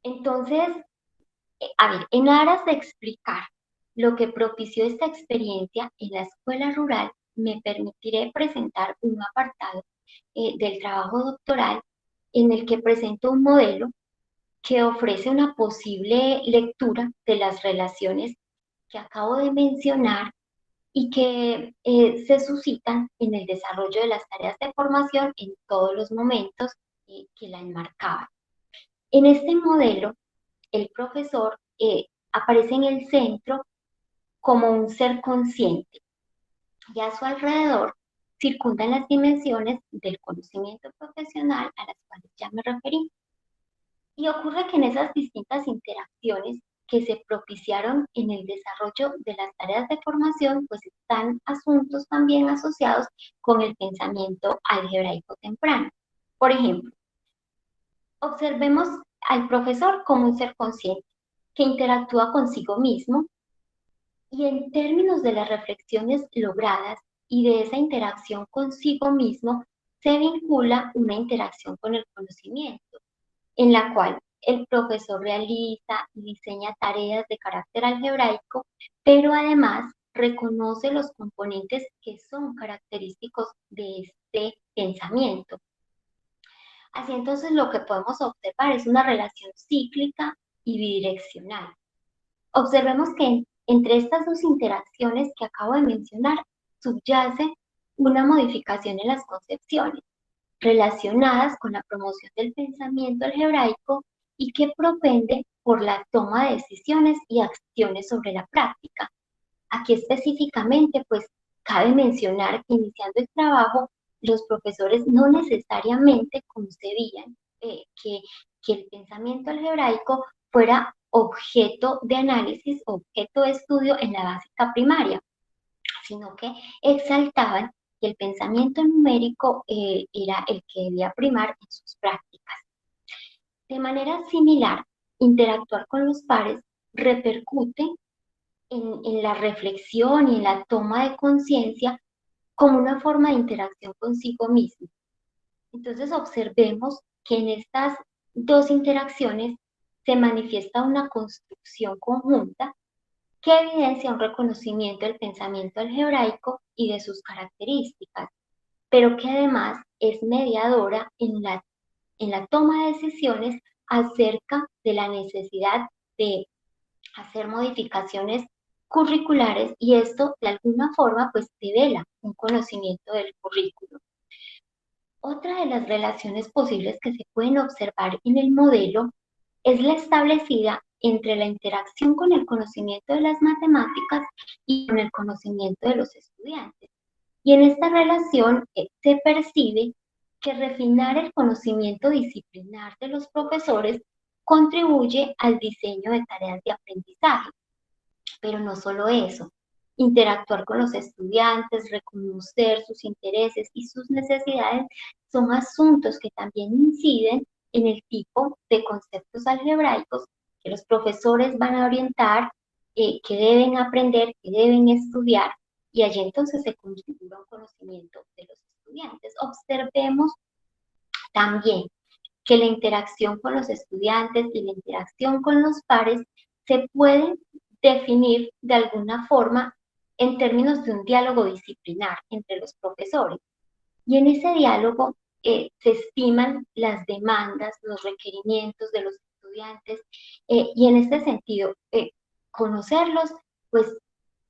S2: Entonces, A ver, en aras de explicar lo que propició esta experiencia en la escuela rural, me permitiré presentar un apartado del trabajo doctoral en el que presento un modelo que ofrece una posible lectura de las relaciones que acabo de mencionar y que se suscitan en el desarrollo de las tareas de formación en todos los momentos que la enmarcaban. En este modelo, el profesor aparece en el centro como un ser consciente y a su alrededor circundan las dimensiones del conocimiento profesional a las cuales ya me referí. Y ocurre que en esas distintas interacciones que se propiciaron en el desarrollo de las tareas de formación, pues están asuntos también asociados con el pensamiento algebraico temprano. Por ejemplo, observemos al profesor como un ser consciente que interactúa consigo mismo y en términos de las reflexiones logradas y de esa interacción consigo mismo, se vincula una interacción con el conocimiento, en la cual el profesor realiza y diseña tareas de carácter algebraico, pero además reconoce los componentes que son característicos de este pensamiento. Así entonces lo que podemos observar es una relación cíclica y bidireccional. Observemos que entre estas dos interacciones que acabo de mencionar subyace una modificación en las concepciones relacionadas con la promoción del pensamiento algebraico y que propende por la toma de decisiones y acciones sobre la práctica. Aquí específicamente, pues, cabe mencionar que iniciando el trabajo, los profesores no necesariamente concebían que el pensamiento algebraico fuera objeto de análisis, objeto de estudio en la básica primaria, sino que exaltaban que el pensamiento numérico era el que debía primar en sus prácticas. De manera similar, interactuar con los pares repercute en la reflexión y en la toma de conciencia como una forma de interacción consigo mismo. Entonces observemos que en estas dos interacciones se manifiesta una construcción conjunta que evidencia un reconocimiento del pensamiento algebraico y de sus características, pero que además es mediadora en la toma de decisiones acerca de la necesidad de hacer modificaciones curriculares y esto de alguna forma pues devela un conocimiento del currículo. Otra de las relaciones posibles que se pueden observar en el modelo es la establecida entre la interacción con el conocimiento de las matemáticas y con el conocimiento de los estudiantes. Y en esta relación se percibe que refinar el conocimiento disciplinar de los profesores contribuye al diseño de tareas de aprendizaje. Pero no solo eso, interactuar con los estudiantes, reconocer sus intereses y sus necesidades son asuntos que también inciden en el tipo de conceptos algebraicos que los profesores van a orientar, que deben aprender, que deben estudiar, y allí entonces se configura un conocimiento de los estudiantes. Observemos también que la interacción con los estudiantes y la interacción con los pares se pueden definir de alguna forma en términos de un diálogo disciplinar entre los profesores. Y en ese diálogo se estiman las demandas, los requerimientos de los estudiantes y en este sentido conocerlos pues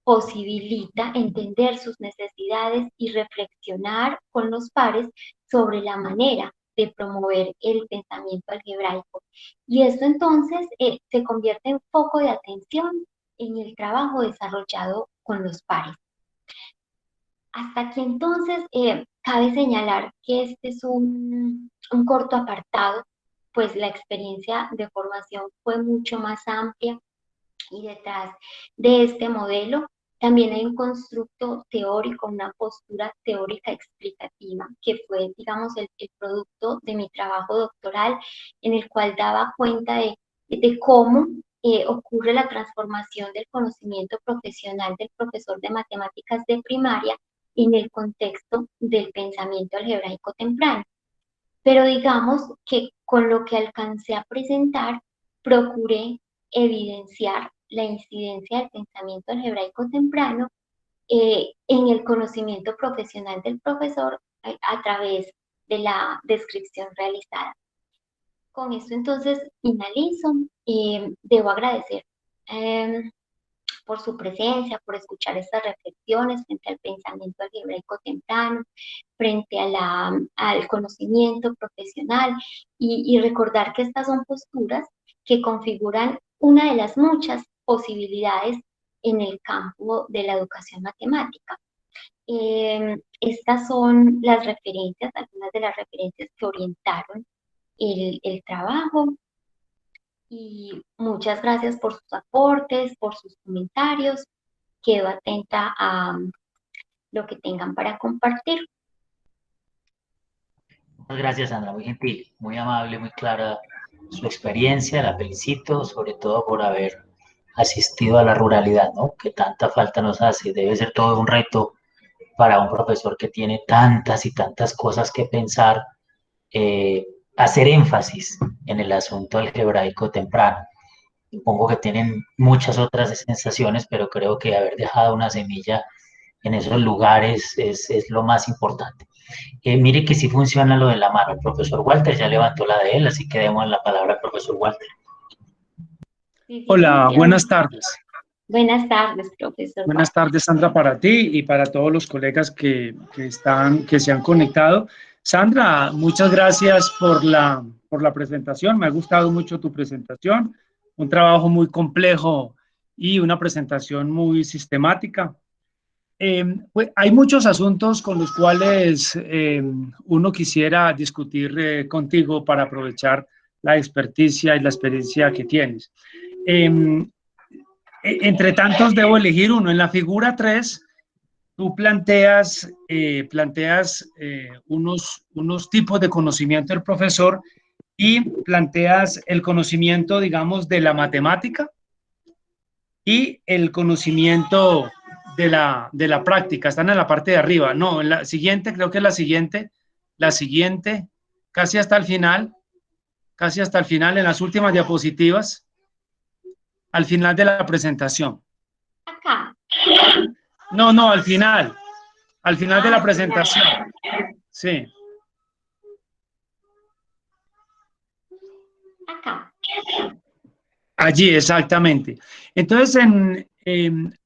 S2: posibilita entender sus necesidades y reflexionar con los pares sobre la manera de promover el pensamiento algebraico. Y esto entonces se convierte en foco de atención en el trabajo desarrollado con los pares. Hasta aquí entonces cabe señalar que este es un corto apartado, pues la experiencia de formación fue mucho más amplia y detrás de este modelo también hay un constructo teórico, una postura teórica explicativa, que fue, digamos, el producto de mi trabajo doctoral, en el cual daba cuenta de cómo ocurre la transformación del conocimiento profesional del profesor de matemáticas de primaria en el contexto del pensamiento algebraico temprano. Pero digamos que con lo que alcancé a presentar, procuré evidenciar la incidencia del pensamiento algebraico temprano en el conocimiento profesional del profesor a través de la descripción realizada. Con esto entonces finalizo. Debo agradecer por su presencia, por escuchar estas reflexiones frente al pensamiento algebraico temprano, frente al conocimiento profesional y recordar que estas son posturas que configuran una de las muchas posibilidades en el campo de la educación matemática. Estas son las referencias, algunas de las referencias que orientaron el trabajo. Y muchas gracias por sus aportes, por sus comentarios. Quedo atenta a lo que tengan para compartir.
S1: Muchas gracias, Sandra, muy gentil, muy amable, muy clara su experiencia, la felicito, sobre todo por haber asistido a la ruralidad, ¿no? Que tanta falta nos hace, debe ser todo un reto para un profesor que tiene tantas y tantas cosas que pensar, hacer énfasis en el asunto algebraico temprano. Supongo que tienen muchas otras sensaciones, pero creo que haber dejado una semilla en esos lugares es lo más importante. Mire que sí funciona lo de la mano. El profesor Walter ya levantó la de él, así que demos la palabra al profesor Walter.
S2: Sí, sí
S3: Hola,
S2: funciona.
S3: buenas tardes.
S2: Buenas tardes, profesor
S3: Buenas
S2: Walter.
S3: tardes, Sandra, para ti y para todos los colegas que se han conectado. Sandra, muchas gracias por la presentación. Me ha gustado mucho tu presentación. Un trabajo muy complejo y una presentación muy sistemática. Pues, hay muchos asuntos con los cuales uno quisiera discutir contigo para aprovechar la experticia y la experiencia que tienes. Entre tantos, debo elegir uno. En la figura 3, tú planteas unos tipos de conocimiento del profesor y planteas el conocimiento, digamos, de la matemática y el conocimiento de la práctica. Están en la parte de arriba. No, en la siguiente, creo que es la siguiente, casi hasta el final, en las últimas diapositivas, al final de la presentación.
S2: Acá.
S3: No, al final de la
S2: Al
S3: presentación.
S2: final.
S3: Sí.
S2: Acá.
S3: Allí, exactamente. Entonces,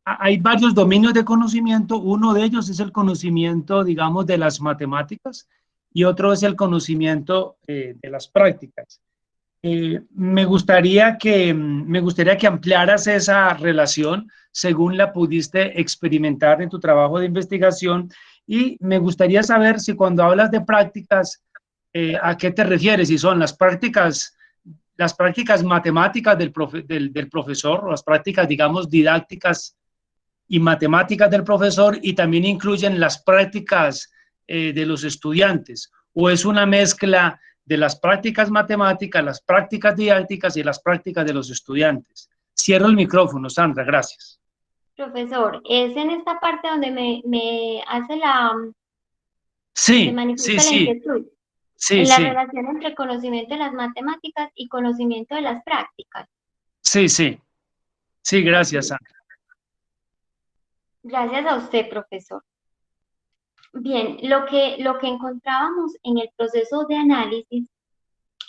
S3: hay varios dominios de conocimiento. Uno de ellos es el conocimiento, digamos, de las matemáticas y otro es el conocimiento de las prácticas. Me gustaría que ampliaras esa relación según la pudiste experimentar en tu trabajo de investigación, y me gustaría saber si cuando hablas de prácticas, ¿a qué te refieres? Si son las prácticas matemáticas del profesor, o las prácticas, digamos, didácticas y matemáticas del profesor, y también incluyen las prácticas de los estudiantes, o es una mezcla de las prácticas matemáticas, las prácticas didácticas y las prácticas de los estudiantes. Cierro el micrófono, Sandra, gracias.
S2: Profesor, es en esta parte donde me hace la, me
S3: Sí,
S2: manifiesta la inquietud.
S3: sí,
S2: En la
S3: sí,
S2: relación entre conocimiento de las matemáticas y conocimiento de las prácticas.
S3: sí, gracias, Sandra.
S2: Gracias a usted, profesor. Bien, lo que encontrábamos en el proceso de análisis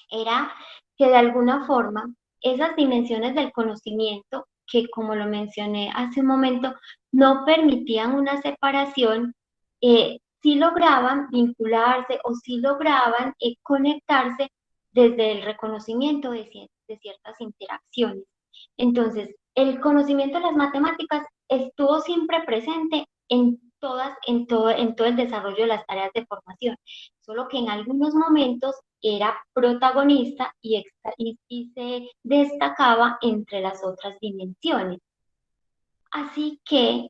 S2: era que de alguna forma esas dimensiones del conocimiento, que como lo mencioné hace un momento, no permitían una separación, sí lograban vincularse o sí lograban conectarse desde el reconocimiento de ciertas interacciones. Entonces, el conocimiento de las matemáticas estuvo siempre presente en todo el desarrollo de las tareas de formación, solo que en algunos momentos era protagonista y se destacaba entre las otras dimensiones. Así que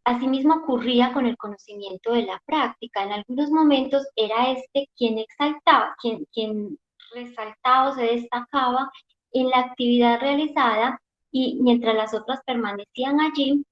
S2: asimismo ocurría con el conocimiento de la práctica. En algunos momentos era quien exaltaba, quien resaltaba o se destacaba en la actividad realizada, y mientras las otras permanecían allí,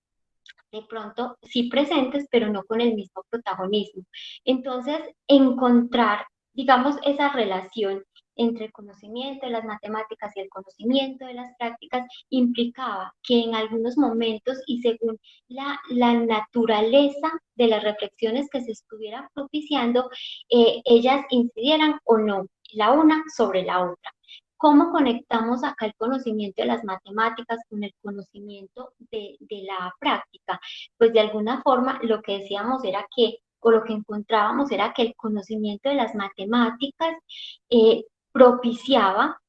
S2: de pronto sí presentes, pero no con el mismo protagonismo. Entonces, encontrar, digamos, esa relación entre el conocimiento de las matemáticas y el conocimiento de las prácticas implicaba que en algunos momentos y según la naturaleza de las reflexiones que se estuvieran propiciando, ellas incidieran o no, la una sobre la otra. ¿Cómo conectamos acá el conocimiento de las matemáticas con el conocimiento de la práctica? Pues de alguna forma lo que decíamos era que, o lo que encontrábamos era que el conocimiento de las matemáticas propiciaba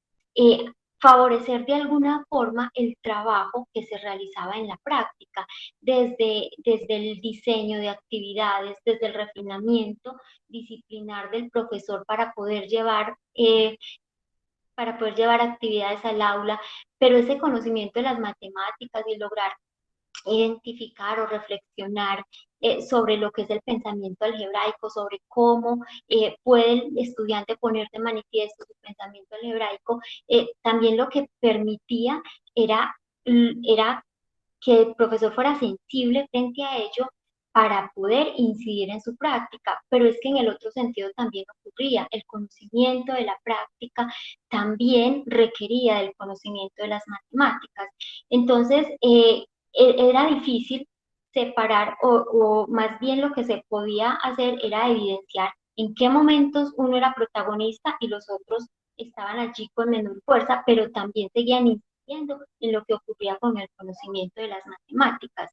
S2: favorecer de alguna forma el trabajo que se realizaba en la práctica, desde el diseño de actividades, desde el refinamiento disciplinar del profesor para poder llevar actividades al aula, pero ese conocimiento de las matemáticas y lograr identificar o reflexionar sobre lo que es el pensamiento algebraico, sobre cómo puede el estudiante poner de manifiesto su pensamiento algebraico, también lo que permitía era, era que el profesor fuera sensible frente a ello para poder incidir en su práctica, pero es que en el otro sentido también ocurría, el conocimiento de la práctica también requería del conocimiento de las matemáticas. Entonces, era difícil separar, o más bien lo que se podía hacer era evidenciar en qué momentos uno era protagonista y los otros estaban allí con menor fuerza, pero también seguían incidiendo en lo que ocurría con el conocimiento de las matemáticas.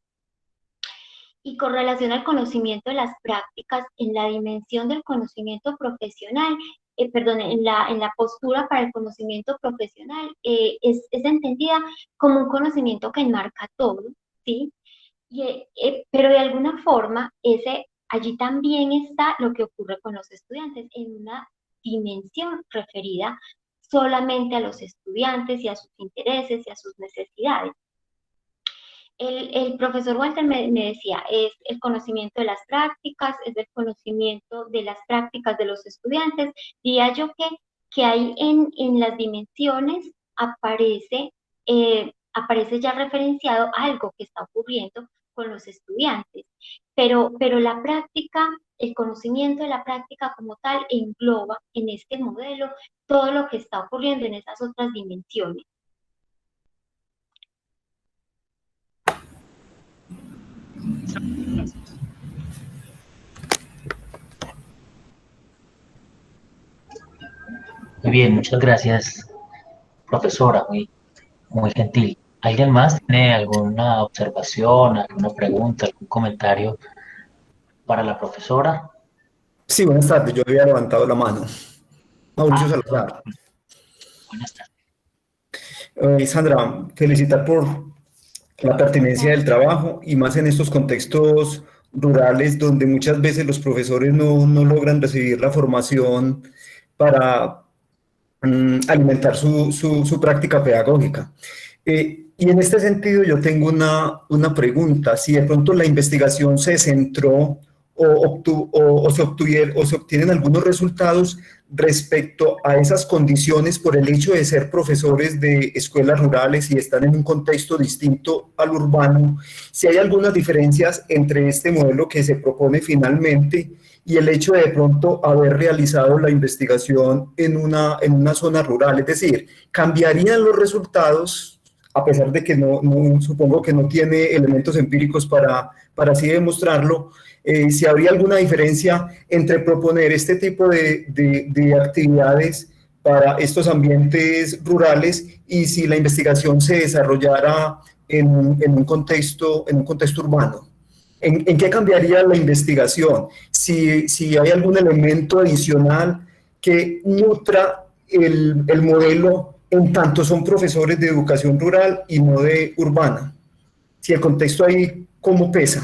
S2: Y con relación al conocimiento de las prácticas, en la dimensión del conocimiento profesional, perdón, en la postura para el conocimiento profesional, es entendida como un conocimiento que enmarca todo, ¿sí? Pero de alguna forma, allí también está lo que ocurre con los estudiantes, en una dimensión referida solamente a los estudiantes y a sus intereses y a sus necesidades. El profesor Walter me decía, es el conocimiento de las prácticas, es el conocimiento de las prácticas de los estudiantes. Diría yo que ahí en las dimensiones aparece ya referenciado algo que está ocurriendo con los estudiantes. Pero la práctica, el conocimiento de la práctica como tal engloba en este modelo todo lo que está ocurriendo en esas otras dimensiones.
S1: Muy bien, muchas gracias, profesora, muy gentil. ¿Alguien más tiene alguna observación, alguna pregunta, algún comentario para la profesora?
S4: Sí, buenas tardes. Yo había levantado la mano. Mauricio
S1: Perdón,
S4: Salazar.
S1: buenas tardes.
S4: Sandra, felicitar por la pertinencia del trabajo y más en estos contextos rurales donde muchas veces los profesores no logran recibir la formación para alimentar su práctica pedagógica. Y en este sentido yo tengo una pregunta. Si de pronto la investigación se centró o se obtienen algunos resultados respecto a esas condiciones por el hecho de ser profesores de escuelas rurales y estar en un contexto distinto al urbano, si hay algunas diferencias entre este modelo que se propone finalmente y el hecho de pronto haber realizado la investigación en una zona rural. Es decir, ¿cambiarían los resultados, a pesar de que supongo que no tiene elementos empíricos para así demostrarlo, si habría alguna diferencia entre proponer este tipo de actividades para estos ambientes rurales y si la investigación se desarrollara en un contexto urbano? ¿En qué cambiaría la investigación? Si hay algún elemento adicional que nutra el modelo en tanto son profesores de educación rural y no de urbana. Si el contexto ahí, ¿cómo pesa?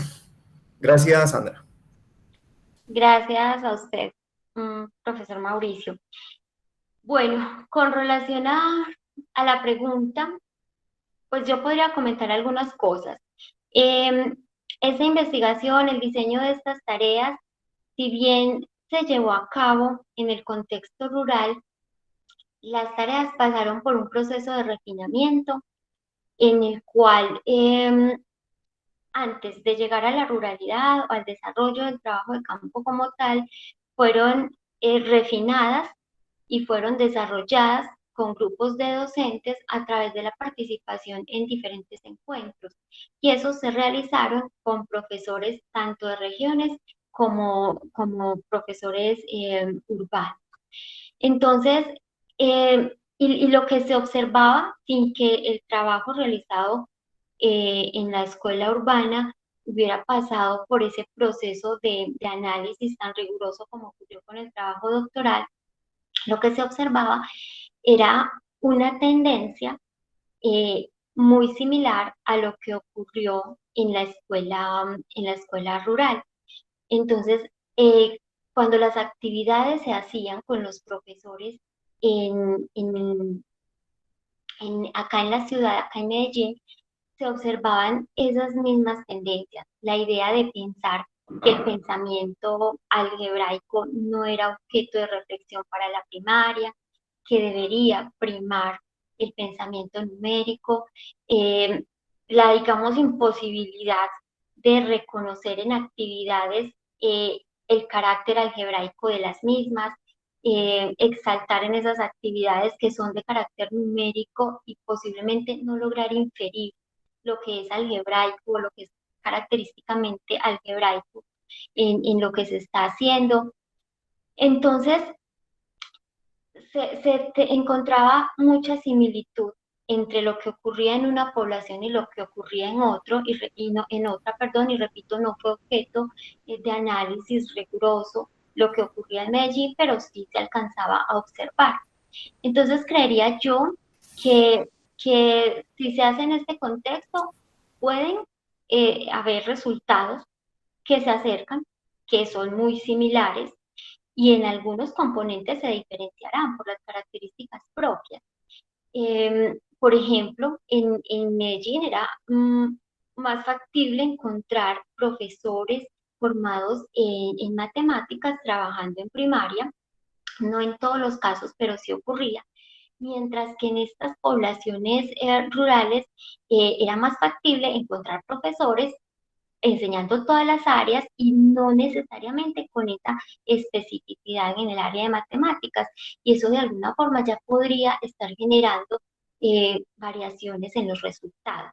S4: Gracias, Sandra.
S2: Gracias a usted, profesor Mauricio. Bueno, con relación a la pregunta, pues yo podría comentar algunas cosas. Esta investigación, el diseño de estas tareas, si bien se llevó a cabo en el contexto rural, las tareas pasaron por un proceso de refinamiento en el cual antes de llegar a la ruralidad o al desarrollo del trabajo de campo como tal, fueron refinadas y fueron desarrolladas con grupos de docentes a través de la participación en diferentes encuentros. Y esos se realizaron con profesores tanto de regiones como profesores urbanos. Entonces, y lo que se observaba sin que el trabajo realizado en la escuela urbana hubiera pasado por ese proceso de análisis tan riguroso como ocurrió con el trabajo doctoral, lo que se observaba era una tendencia muy similar a lo que ocurrió en la escuela rural. Entonces, cuando las actividades se hacían con los profesores acá en la ciudad, acá en Medellín, se observaban esas mismas tendencias, la idea de pensar que el pensamiento algebraico no era objeto de reflexión para la primaria, que debería primar el pensamiento numérico, la, digamos, imposibilidad de reconocer en actividades el carácter algebraico de las mismas, exaltar en esas actividades que son de carácter numérico y posiblemente no lograr inferir lo que es algebraico, lo que es característicamente algebraico en lo que se está haciendo. Entonces, se encontraba mucha similitud entre lo que ocurría en una población y lo que ocurría en otro, en otra, perdón, y repito, no fue objeto de análisis riguroso lo que ocurría en Medellín, pero sí se alcanzaba a observar. Entonces creería yo que si se hace en este contexto, pueden haber resultados que se acercan, que son muy similares, y en algunos componentes se diferenciarán por las características propias. Por ejemplo, en Medellín era más factible encontrar profesores formados en matemáticas trabajando en primaria, no en todos los casos, pero sí ocurría, mientras que en estas poblaciones rurales era más factible encontrar profesores enseñando todas las áreas y no necesariamente con esa especificidad en el área de matemáticas. Y eso de alguna forma ya podría estar generando variaciones en los resultados.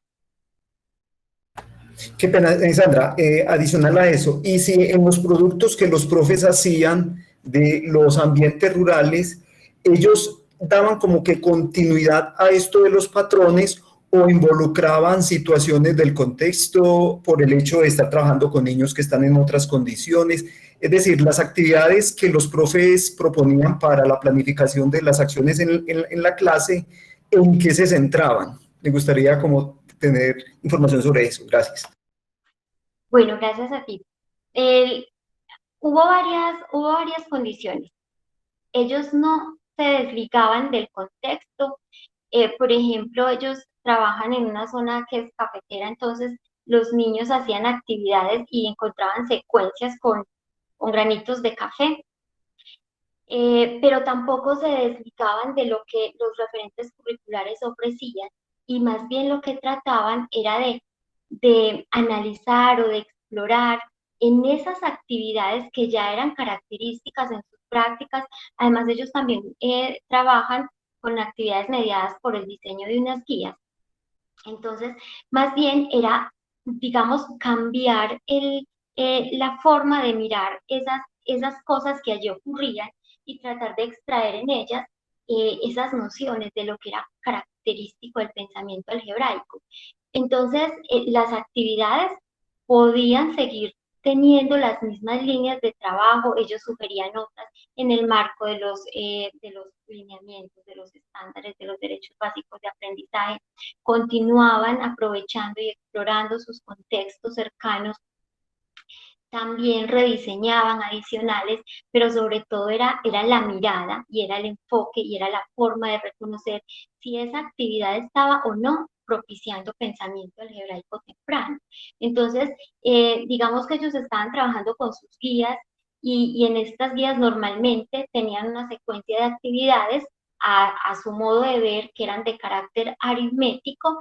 S4: Qué pena, Sandra, adicional a eso, y si en los productos que los profes hacían de los ambientes rurales, ellos daban como que continuidad a esto de los patrones o involucraban situaciones del contexto por el hecho de estar trabajando con niños que están en otras condiciones, es decir, las actividades que los profes proponían para la planificación de las acciones en la clase, ¿en qué se centraban? Me gustaría como tener información sobre eso. Gracias.
S2: Bueno, gracias a ti. Hubo varias condiciones. Ellos no se desligaban del contexto. Por ejemplo, ellos trabajan en una zona que es cafetera, entonces los niños hacían actividades y encontraban secuencias con granitos de café. Pero tampoco se desligaban de lo que los referentes curriculares ofrecían y más bien lo que trataban era de analizar o de explorar en esas actividades que ya eran características en sus prácticas. Además, ellos también trabajan con actividades mediadas por el diseño de unas guías. Entonces, más bien era, digamos, cambiar la forma de mirar esas cosas que allí ocurrían y tratar de extraer en ellas esas nociones de lo que era característico del pensamiento algebraico. Entonces, las actividades podían seguir teniendo las mismas líneas de trabajo, ellos sugerían otras en el marco de los lineamientos, de los estándares, de los derechos básicos de aprendizaje, continuaban aprovechando y explorando sus contextos cercanos, también rediseñaban adicionales, pero sobre todo era la mirada y era el enfoque y era la forma de reconocer si esa actividad estaba o no propiciando pensamiento algebraico temprano. Entonces, digamos que ellos estaban trabajando con sus guías y en estas guías normalmente tenían una secuencia de actividades a su modo de ver que eran de carácter aritmético,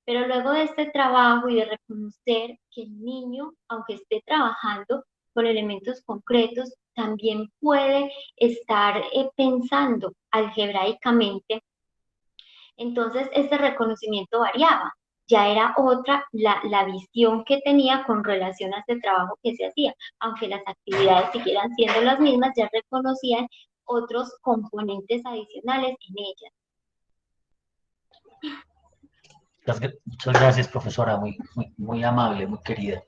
S2: pero luego de este trabajo y de reconocer que el niño, aunque esté trabajando con elementos concretos, también puede estar pensando algebraicamente. Entonces, este reconocimiento variaba. Ya era otra la visión que tenía con relación a este trabajo que se hacía. Aunque las actividades siguieran siendo las mismas, ya reconocían otros componentes adicionales en ellas.
S1: Muchas gracias, profesora, muy amable, muy querida.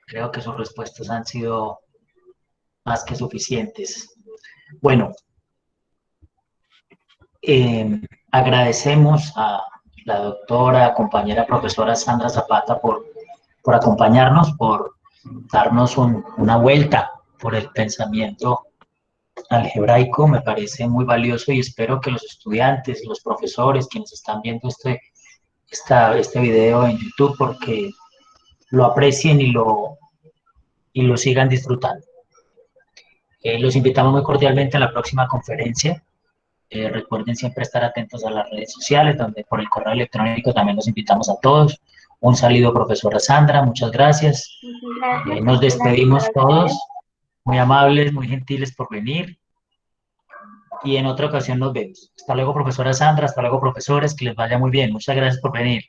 S1: Creo que sus respuestas han sido más que suficientes. Bueno, agradecemos a la doctora, compañera profesora Sandra Zapata por acompañarnos, por darnos una vuelta por el pensamiento algebraico. Me parece muy valioso y espero que los estudiantes, los profesores, quienes están viendo este video en YouTube, porque lo aprecien y lo sigan disfrutando. Los invitamos muy cordialmente a la próxima conferencia. Recuerden siempre estar atentos a las redes sociales, donde por el correo electrónico también los invitamos a todos. Un saludo, profesora Sandra, muchas gracias.
S2: Gracias.
S1: Nos despedimos todos, muy amables, muy gentiles por venir. Y en otra ocasión nos vemos. Hasta luego, profesora Sandra, hasta luego, profesores, que les vaya muy bien. Muchas gracias por venir.